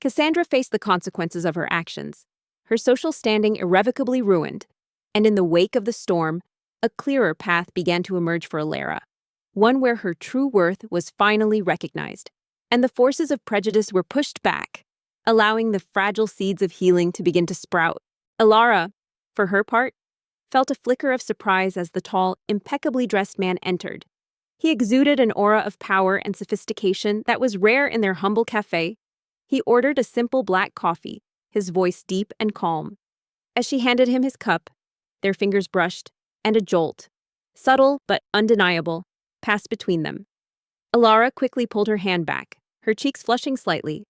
Cassandra faced the consequences of her actions, her social standing irrevocably ruined, and in the wake of the storm, a clearer path began to emerge for Alara, one where her true worth was finally recognized, and the forces of prejudice were pushed back, allowing the fragile seeds of healing to begin to sprout. Alara, for her part, felt a flicker of surprise as the tall, impeccably dressed man entered. He exuded an aura of power and sophistication that was rare in their humble cafe. He ordered a simple black coffee, his voice deep and calm. As she handed him his cup, their fingers brushed, and a jolt, subtle but undeniable, passed between them. Alara quickly pulled her hand back, her cheeks flushing slightly.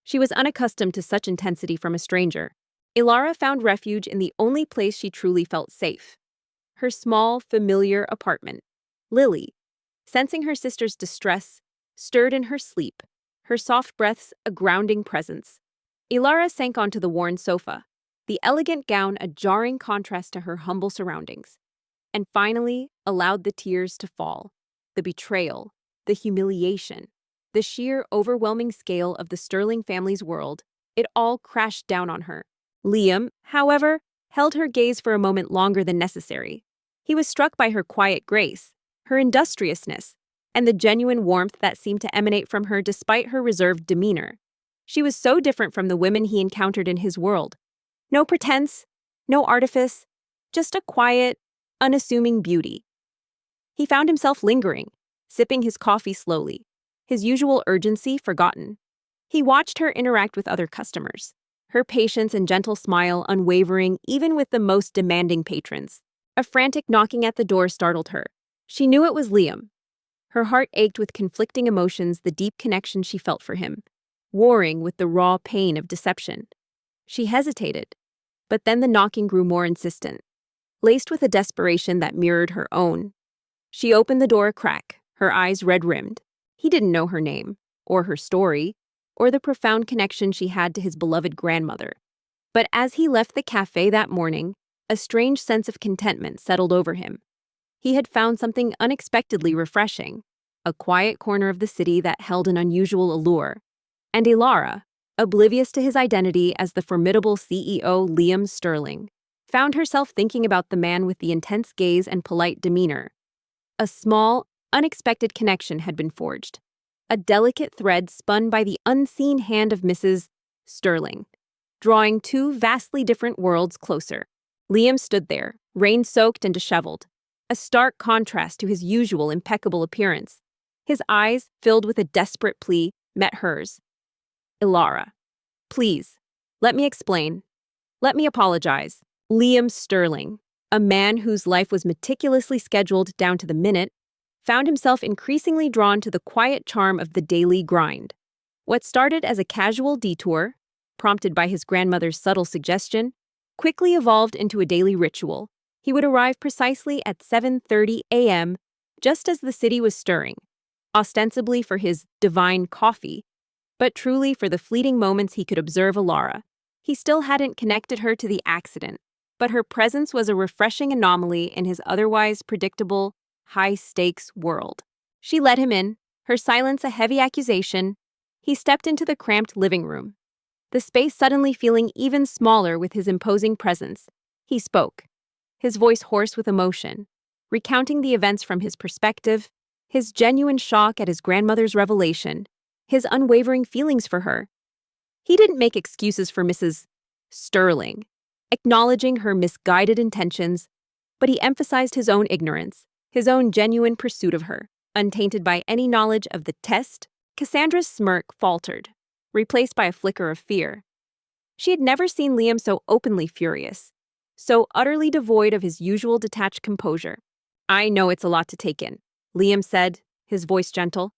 She was unaccustomed to such intensity from a stranger. Alara found refuge in the only place she truly felt safe, her small, familiar apartment. Lily, sensing her sister's distress, stirred in her sleep, her soft breaths a grounding presence. Alara sank onto the worn sofa, the elegant gown a jarring contrast to her humble surroundings, and finally allowed the tears to fall. The betrayal, the humiliation, the sheer overwhelming scale of the Sterling family's world, it all crashed down on her. Liam, however, held her gaze for a moment longer than necessary. He was struck by her quiet grace, her industriousness, and the genuine warmth that seemed to emanate from her despite her reserved demeanor. She was so different from the women he encountered in his world. No pretense, no artifice, just a quiet, unassuming beauty. He found himself lingering, sipping his coffee slowly, his usual urgency forgotten. He watched her interact with other customers, her patience and gentle smile unwavering even with the most demanding patrons. A frantic knocking at the door startled her. She knew it was Liam. Her heart ached with conflicting emotions, the deep connection she felt for him, warring with the raw pain of deception. She hesitated, but then the knocking grew more insistent, laced with a desperation that mirrored her own. She opened the door a crack, her eyes red-rimmed. He didn't know her name, or her story, or the profound connection she had to his beloved grandmother. But as he left the cafe that morning, a strange sense of contentment settled over him. He had found something unexpectedly refreshing, a quiet corner of the city that held an unusual allure. And Alara, oblivious to his identity as the formidable CEO Liam Sterling, found herself thinking about the man with the intense gaze and polite demeanor. A small, unexpected connection had been forged, a delicate thread spun by the unseen hand of Mrs. Sterling, drawing two vastly different worlds closer. Liam stood there, rain-soaked and disheveled, a stark contrast to his usual impeccable appearance. His eyes, filled with a desperate plea, met hers. Alara, please, let me explain. Let me apologize. Liam Sterling, a man whose life was meticulously scheduled down to the minute, found himself increasingly drawn to the quiet charm of the daily grind. What started as a casual detour, prompted by his grandmother's subtle suggestion, quickly evolved into a daily ritual. He would arrive precisely at 7:30 a.m., just as the city was stirring, ostensibly for his divine coffee, but truly for the fleeting moments he could observe Alara. He still hadn't connected her to the accident, but her presence was a refreshing anomaly in his otherwise predictable, high-stakes world. She let him in, her silence a heavy accusation. He stepped into the cramped living room, the space suddenly feeling even smaller with his imposing presence. He spoke, his voice hoarse with emotion, recounting the events from his perspective, his genuine shock at his grandmother's revelation, his unwavering feelings for her. He didn't make excuses for Mrs. Sterling, acknowledging her misguided intentions, but he emphasized his own ignorance, his own genuine pursuit of her, untainted by any knowledge of the test. Cassandra's smirk faltered, replaced by a flicker of fear. She had never seen Liam so openly furious, so utterly devoid of his usual detached composure. "I know it's a lot to take in," Liam said, his voice gentle.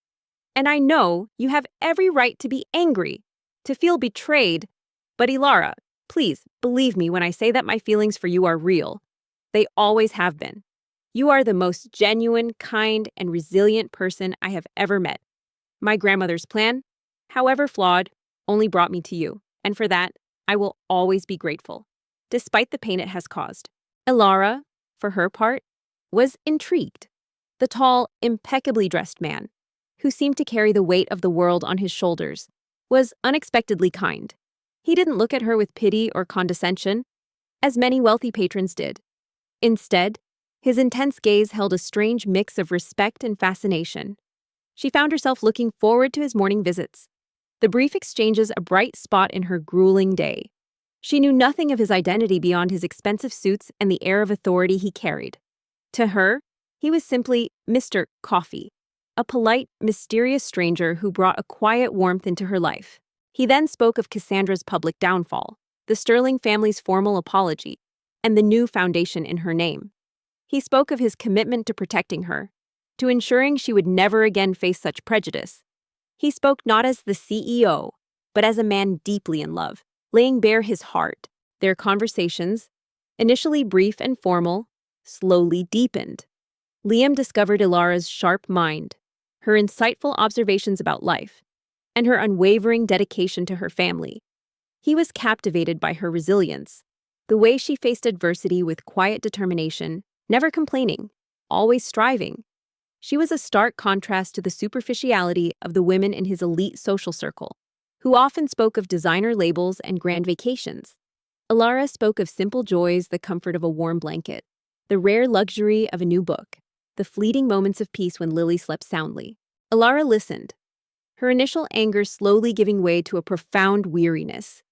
"And I know you have every right to be angry, to feel betrayed. But Ilara, please believe me when I say that my feelings for you are real. They always have been. You are the most genuine, kind, and resilient person I have ever met. My grandmother's plan, however flawed, only brought me to you, and for that, I will always be grateful, despite the pain it has caused." Ilara, for her part, was intrigued. The tall, impeccably dressed man, who seemed to carry the weight of the world on his shoulders, was unexpectedly kind. He didn't look at her with pity or condescension, as many wealthy patrons did. Instead, his intense gaze held a strange mix of respect and fascination. She found herself looking forward to his morning visits, the brief exchanges a bright spot in her grueling day. She knew nothing of his identity beyond his expensive suits and the air of authority he carried. To her, he was simply Mr. Coffee, a polite, mysterious stranger who brought a quiet warmth into her life. He then spoke of Cassandra's public downfall, the Sterling family's formal apology, and the new foundation in her name. He spoke of his commitment to protecting her, to ensuring she would never again face such prejudice. He spoke not as the CEO, but as a man deeply in love, laying bare his heart. Their conversations, initially brief and formal, slowly deepened. Liam discovered Ilara's sharp mind, her insightful observations about life, and her unwavering dedication to her family. He was captivated by her resilience, the way she faced adversity with quiet determination, never complaining, always striving. She was a stark contrast to the superficiality of the women in his elite social circle, who often spoke of designer labels and grand vacations. Ilara spoke of simple joys, the comfort of a warm blanket, the rare luxury of a new book, the fleeting moments of peace when Lily slept soundly. Ilara listened, her initial anger slowly giving way to a profound weariness.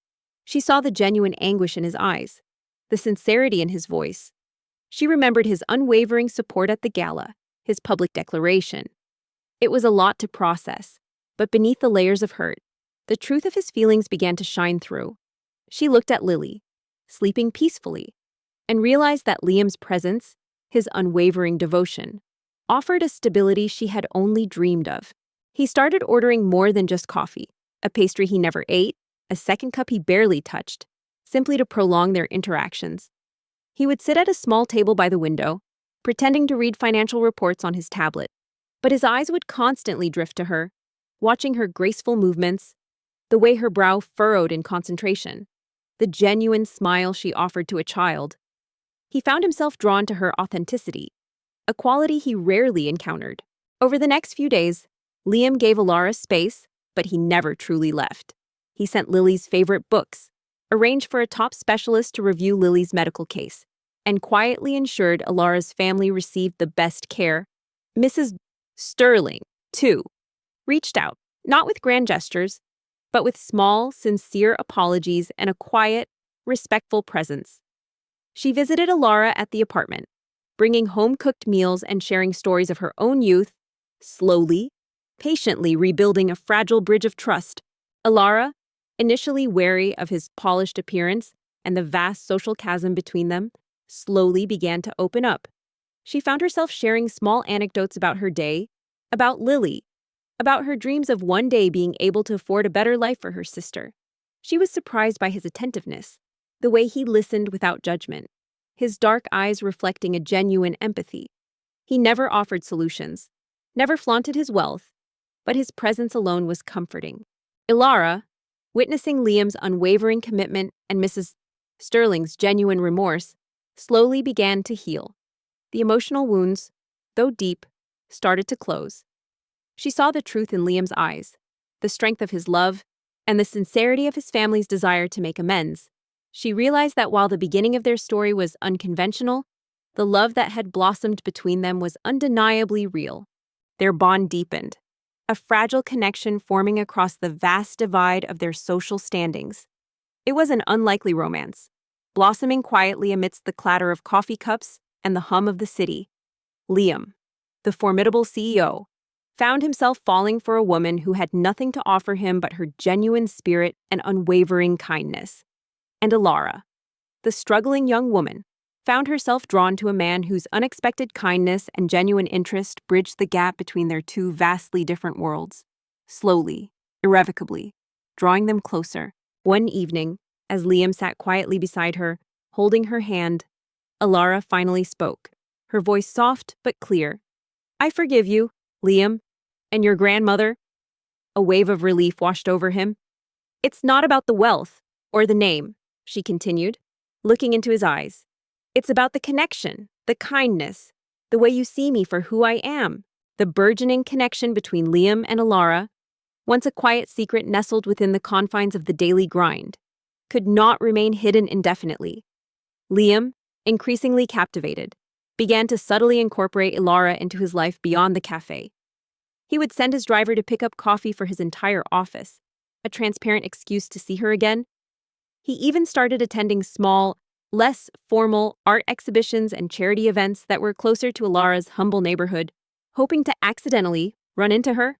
She saw the genuine anguish in his eyes, the sincerity in his voice. She remembered his unwavering support at the gala, his public declaration. It was a lot to process, but beneath the layers of hurt, the truth of his feelings began to shine through. She looked at Lily, sleeping peacefully, and realized that Liam's presence, his unwavering devotion, offered a stability she had only dreamed of. He started ordering more than just coffee, a pastry he never ate, a second cup he barely touched, simply to prolong their interactions. He would sit at a small table by the window, pretending to read financial reports on his tablet, but his eyes would constantly drift to her, watching her graceful movements, the way her brow furrowed in concentration, the genuine smile she offered to a child. He found himself drawn to her authenticity, a quality he rarely encountered. Over the next few days, Liam gave Ilara space, but he never truly left. He sent Lily's favorite books, arranged for a top specialist to review Lily's medical case, and quietly ensured Ilara's family received the best care. Mrs. Sterling, too, reached out, not with grand gestures, but with small, sincere apologies and a quiet, respectful presence. She visited Ilara at the apartment, bringing home-cooked meals and sharing stories of her own youth, slowly, patiently rebuilding a fragile bridge of trust. Ilara, initially wary of his polished appearance and the vast social chasm between them slowly began to open up. She found herself sharing small anecdotes about her day, about Lily, about her dreams of one day being able to afford a better life for her sister. She was surprised by his attentiveness, the way he listened without judgment, his dark eyes reflecting a genuine empathy. He never offered solutions, never flaunted his wealth, but his presence alone was comforting. Ilara, witnessing Liam's unwavering commitment and Mrs. Sterling's genuine remorse, slowly began to heal. The emotional wounds, though deep, started to close. She saw the truth in Liam's eyes, the strength of his love, and the sincerity of his family's desire to make amends. She realized that while the beginning of their story was unconventional, the love that had blossomed between them was undeniably real. Their bond deepened, a fragile connection forming across the vast divide of their social standings. It was an unlikely romance, blossoming quietly amidst the clatter of coffee cups and the hum of the city. Liam, the formidable CEO, found himself falling for a woman who had nothing to offer him but her genuine spirit and unwavering kindness. And Ilara, the struggling young woman, found herself drawn to a man whose unexpected kindness and genuine interest bridged the gap between their two vastly different worlds, slowly, irrevocably, drawing them closer. One evening, as Liam sat quietly beside her, holding her hand, Ilara finally spoke, her voice soft but clear. "I forgive you, Liam, and your grandmother." A wave of relief washed over him. "It's not about the wealth or the name," she continued, looking into his eyes. "It's about the connection, the kindness, the way you see me for who I am." The burgeoning connection between Liam and Ilara, once a quiet secret nestled within the confines of the daily grind, could not remain hidden indefinitely. Liam, increasingly captivated, began to subtly incorporate Ilara into his life beyond the cafe. He would send his driver to pick up coffee for his entire office, a transparent excuse to see her again. He even started attending small, less formal art exhibitions and charity events that were closer to Ilara's humble neighborhood, hoping to accidentally run into her.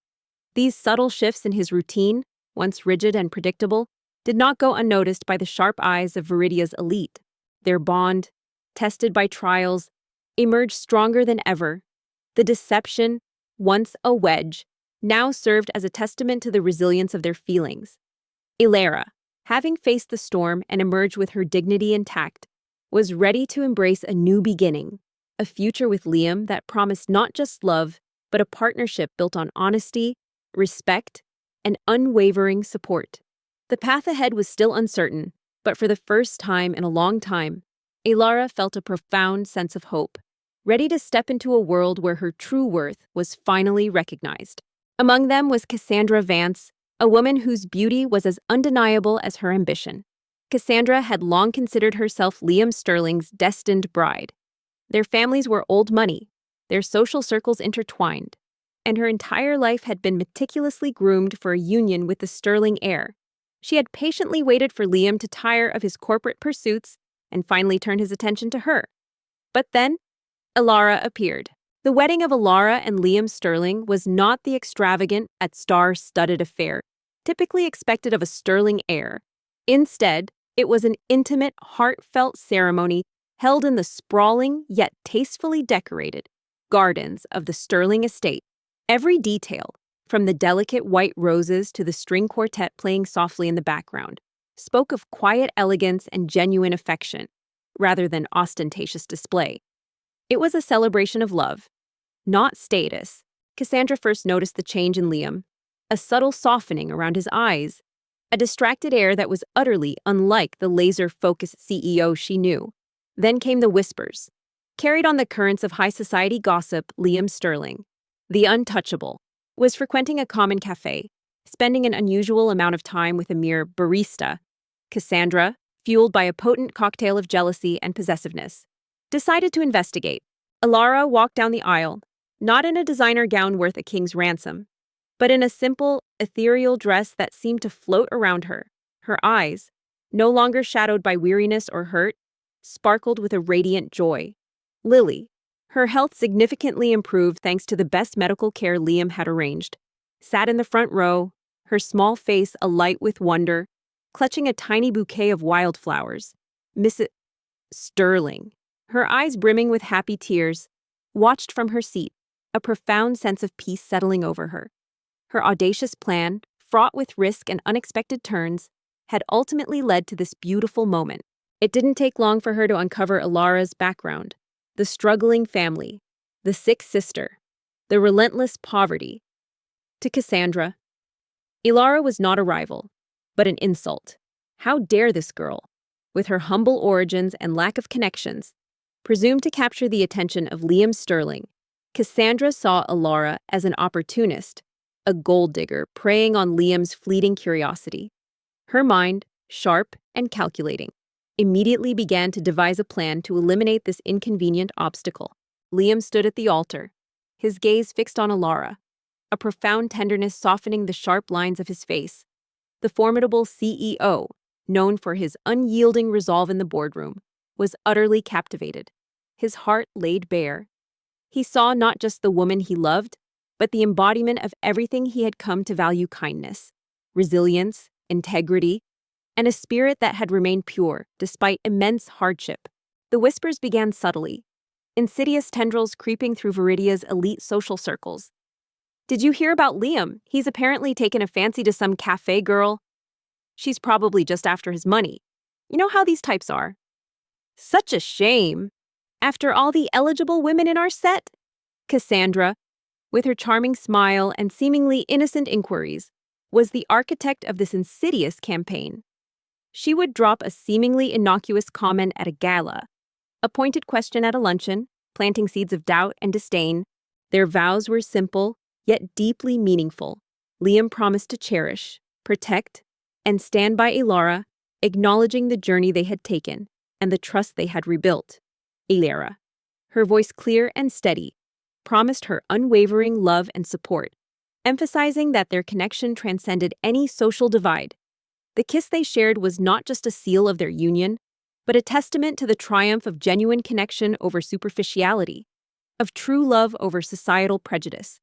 These subtle shifts in his routine, once rigid and predictable, did not go unnoticed by the sharp eyes of Viridia's elite. Their bond, tested by trials, emerged stronger than ever. The deception, once a wedge, now served as a testament to the resilience of their feelings. Ilara, having faced the storm and emerged with her dignity intact, was ready to embrace a new beginning, a future with Liam that promised not just love, but a partnership built on honesty, respect, and unwavering support. The path ahead was still uncertain, but for the first time in a long time, Ilara felt a profound sense of hope, ready to step into a world where her true worth was finally recognized. Among them was Cassandra Vance, a woman whose beauty was as undeniable as her ambition. Cassandra had long considered herself Liam Sterling's destined bride. Their families were old money, their social circles intertwined, and her entire life had been meticulously groomed for a union with the Sterling heir. She had patiently waited for Liam to tire of his corporate pursuits and finally turn his attention to her. But then, Ilara appeared. The wedding of Ilara and Liam Sterling was not the extravagant, star-studded affair typically expected of a Sterling heir. Instead, it was an intimate, heartfelt ceremony held in the sprawling yet tastefully decorated gardens of the Sterling estate. Every detail, from the delicate white roses to the string quartet playing softly in the background, spoke of quiet elegance and genuine affection, rather than ostentatious display. It was a celebration of love, not status. Cassandra first noticed the change in Liam, a subtle softening around his eyes, a distracted air that was utterly unlike the laser-focused CEO she knew. Then came the whispers. Carried on the currents of high society gossip, Liam Sterling, the untouchable, was frequenting a common cafe, spending an unusual amount of time with a mere barista. Cassandra, fueled by a potent cocktail of jealousy and possessiveness, decided to investigate. Ilara walked down the aisle, not in a designer gown worth a king's ransom, but in a simple, ethereal dress that seemed to float around her. Her eyes, no longer shadowed by weariness or hurt, sparkled with a radiant joy. Lily, her health significantly improved thanks to the best medical care Liam had arranged, sat in the front row, her small face alight with wonder, clutching a tiny bouquet of wildflowers. Mrs. Sterling, her eyes brimming with happy tears, watched from her seat, a profound sense of peace settling over her. Her audacious plan, fraught with risk and unexpected turns, had ultimately led to this beautiful moment. It didn't take long for her to uncover Ilara's background, the struggling family, the sick sister, the relentless poverty. To Cassandra, Ilara was not a rival, but an insult. How dare this girl, with her humble origins and lack of connections, presume to capture the attention of Liam Sterling? Cassandra saw Ilara as an opportunist, a gold digger preying on Liam's fleeting curiosity. Her mind, sharp and calculating, immediately began to devise a plan to eliminate this inconvenient obstacle. Liam stood at the altar, his gaze fixed on Ilara, a profound tenderness softening the sharp lines of his face. The formidable CEO, known for his unyielding resolve in the boardroom, was utterly captivated, his heart laid bare. He saw not just the woman he loved, but the embodiment of everything he had come to value: kindness, resilience, integrity, and a spirit that had remained pure despite immense hardship. The whispers began subtly, insidious tendrils creeping through Viridia's elite social circles. Did you hear about Liam? He's apparently taken a fancy to some cafe girl. She's probably just after his money. You know how these types are. Such a shame. After all the eligible women in our set? Cassandra, with her charming smile and seemingly innocent inquiries, was the architect of this insidious campaign. She would drop a seemingly innocuous comment at a gala, a pointed question at a luncheon, planting seeds of doubt and disdain. Their vows were simple, yet deeply meaningful. Liam promised to cherish, protect, and stand by Ilara, acknowledging the journey they had taken and the trust they had rebuilt. Ilara, her voice clear and steady, promised her unwavering love and support, emphasizing that their connection transcended any social divide. The kiss they shared was not just a seal of their union, but a testament to the triumph of genuine connection over superficiality, of true love over societal prejudice.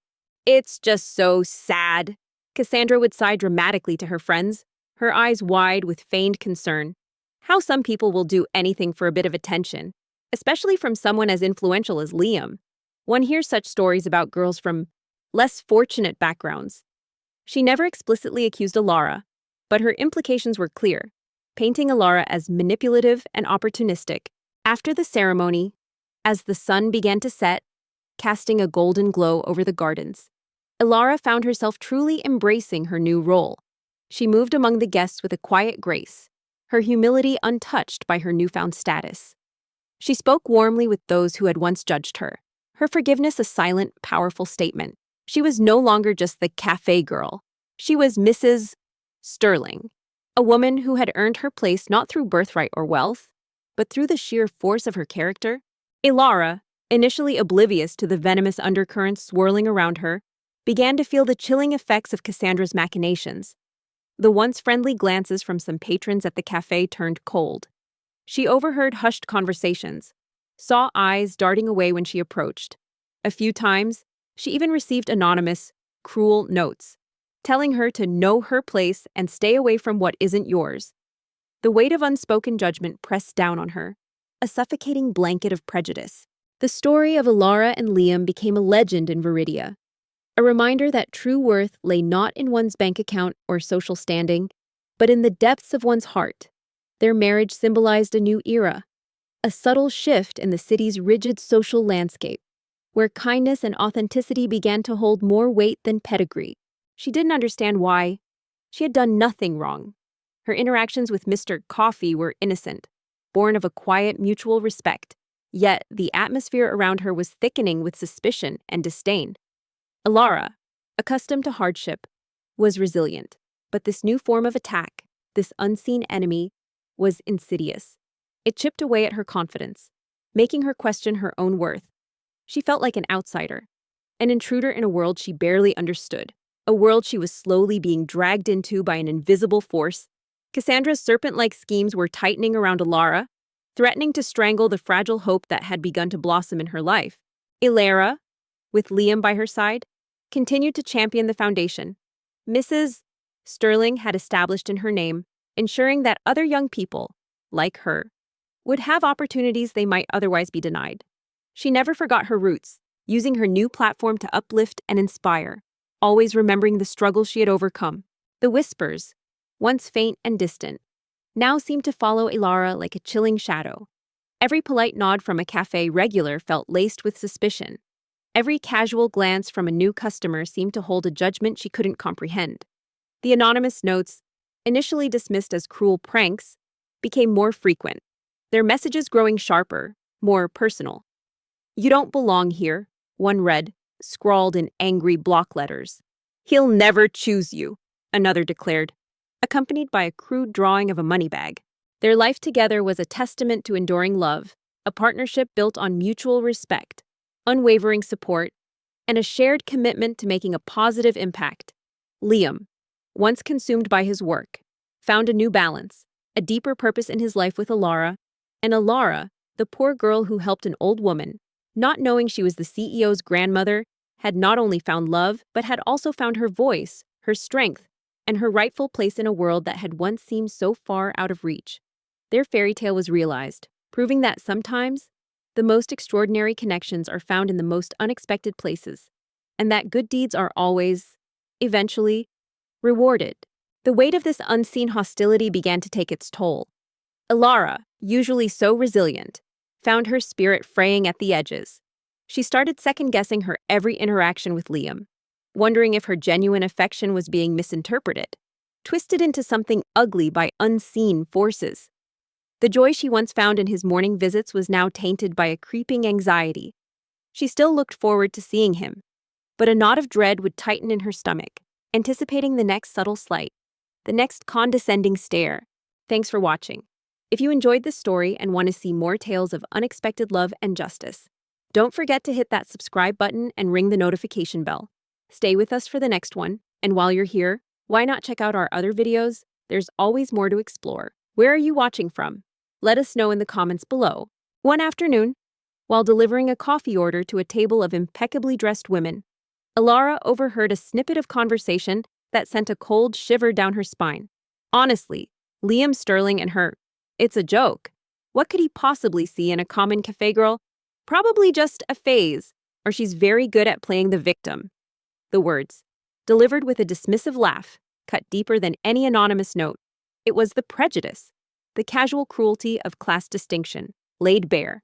It's just so sad. Cassandra would sigh dramatically to her friends, her eyes wide with feigned concern. How some people will do anything for a bit of attention, especially from someone as influential as Liam. One hears such stories about girls from less fortunate backgrounds. She never explicitly accused Ilara, but her implications were clear, painting Ilara as manipulative and opportunistic. After the ceremony, as the sun began to set, casting a golden glow over the gardens, Ilara found herself truly embracing her new role. She moved among the guests with a quiet grace, her humility untouched by her newfound status. She spoke warmly with those who had once judged her, her forgiveness a silent, powerful statement. She was no longer just the cafe girl. She was Mrs. Sterling, a woman who had earned her place not through birthright or wealth, but through the sheer force of her character. Ilara, initially oblivious to the venomous undercurrents swirling around her, began to feel the chilling effects of Cassandra's machinations. The once friendly glances from some patrons at the cafe turned cold. She overheard hushed conversations, saw eyes darting away when she approached. A few times, she even received anonymous, cruel notes, telling her to know her place and stay away from what isn't yours. The weight of unspoken judgment pressed down on her, a suffocating blanket of prejudice. The story of Ilara and Liam became a legend in Viridia, a reminder that true worth lay not in one's bank account or social standing, but in the depths of one's heart. Their marriage symbolized a new era, a subtle shift in the city's rigid social landscape, where kindness and authenticity began to hold more weight than pedigree. She didn't understand why. She had done nothing wrong. Her interactions with Mr. Coffee were innocent, born of a quiet mutual respect, yet the atmosphere around her was thickening with suspicion and disdain. Ilara, accustomed to hardship, was resilient, but this new form of attack, this unseen enemy, was insidious. It chipped away at her confidence, making her question her own worth. She felt like an outsider, an intruder in a world she barely understood, a world she was slowly being dragged into by an invisible force. Cassandra's serpent-like schemes were tightening around Ilara, threatening to strangle the fragile hope that had begun to blossom in her life. Ilara, with Liam by her side, continued to champion the foundation Mrs. Sterling had established in her name, ensuring that other young people, like her, would have opportunities they might otherwise be denied. She never forgot her roots, using her new platform to uplift and inspire, always remembering the struggles she had overcome. The whispers, once faint and distant, now seemed to follow Ilara like a chilling shadow. Every polite nod from a cafe regular felt laced with suspicion. Every casual glance from a new customer seemed to hold a judgment she couldn't comprehend. The anonymous notes, initially dismissed as cruel pranks, became more frequent, their messages growing sharper, more personal. "You don't belong here," one read, scrawled in angry block letters. "He'll never choose you," another declared, accompanied by a crude drawing of a money bag. Their life together was a testament to enduring love, a partnership built on mutual respect, unwavering support, and a shared commitment to making a positive impact. Liam, once consumed by his work, found a new balance, a deeper purpose in his life with Ilara, and Ilara, the poor girl who helped an old woman, not knowing she was the CEO's grandmother, had not only found love, but had also found her voice, her strength, and her rightful place in a world that had once seemed so far out of reach. Their fairy tale was realized, proving that sometimes the most extraordinary connections are found in the most unexpected places, and that good deeds are always, eventually, rewarded. The weight of this unseen hostility began to take its toll. Ilara, usually so resilient, found her spirit fraying at the edges. She started second-guessing her every interaction with Liam, wondering if her genuine affection was being misinterpreted, twisted into something ugly by unseen forces. The joy she once found in his morning visits was now tainted by a creeping anxiety. She still looked forward to seeing him, but a knot of dread would tighten in her stomach, anticipating the next subtle slight, the next condescending stare. Thanks for watching. If you enjoyed this story and want to see more tales of unexpected love and justice, don't forget to hit that subscribe button and ring the notification bell. Stay with us for the next one, and while you're here, why not check out our other videos? There's always more to explore. Where are you watching from? Let us know in the comments below. One afternoon, while delivering a coffee order to a table of impeccably dressed women, Ilara overheard a snippet of conversation that sent a cold shiver down her spine. Honestly, Liam Sterling and her, it's a joke. What could he possibly see in a common cafe girl? Probably just a phase, or she's very good at playing the victim. The words, delivered with a dismissive laugh, cut deeper than any anonymous note. It was the prejudice, the casual cruelty of class distinction, laid bare.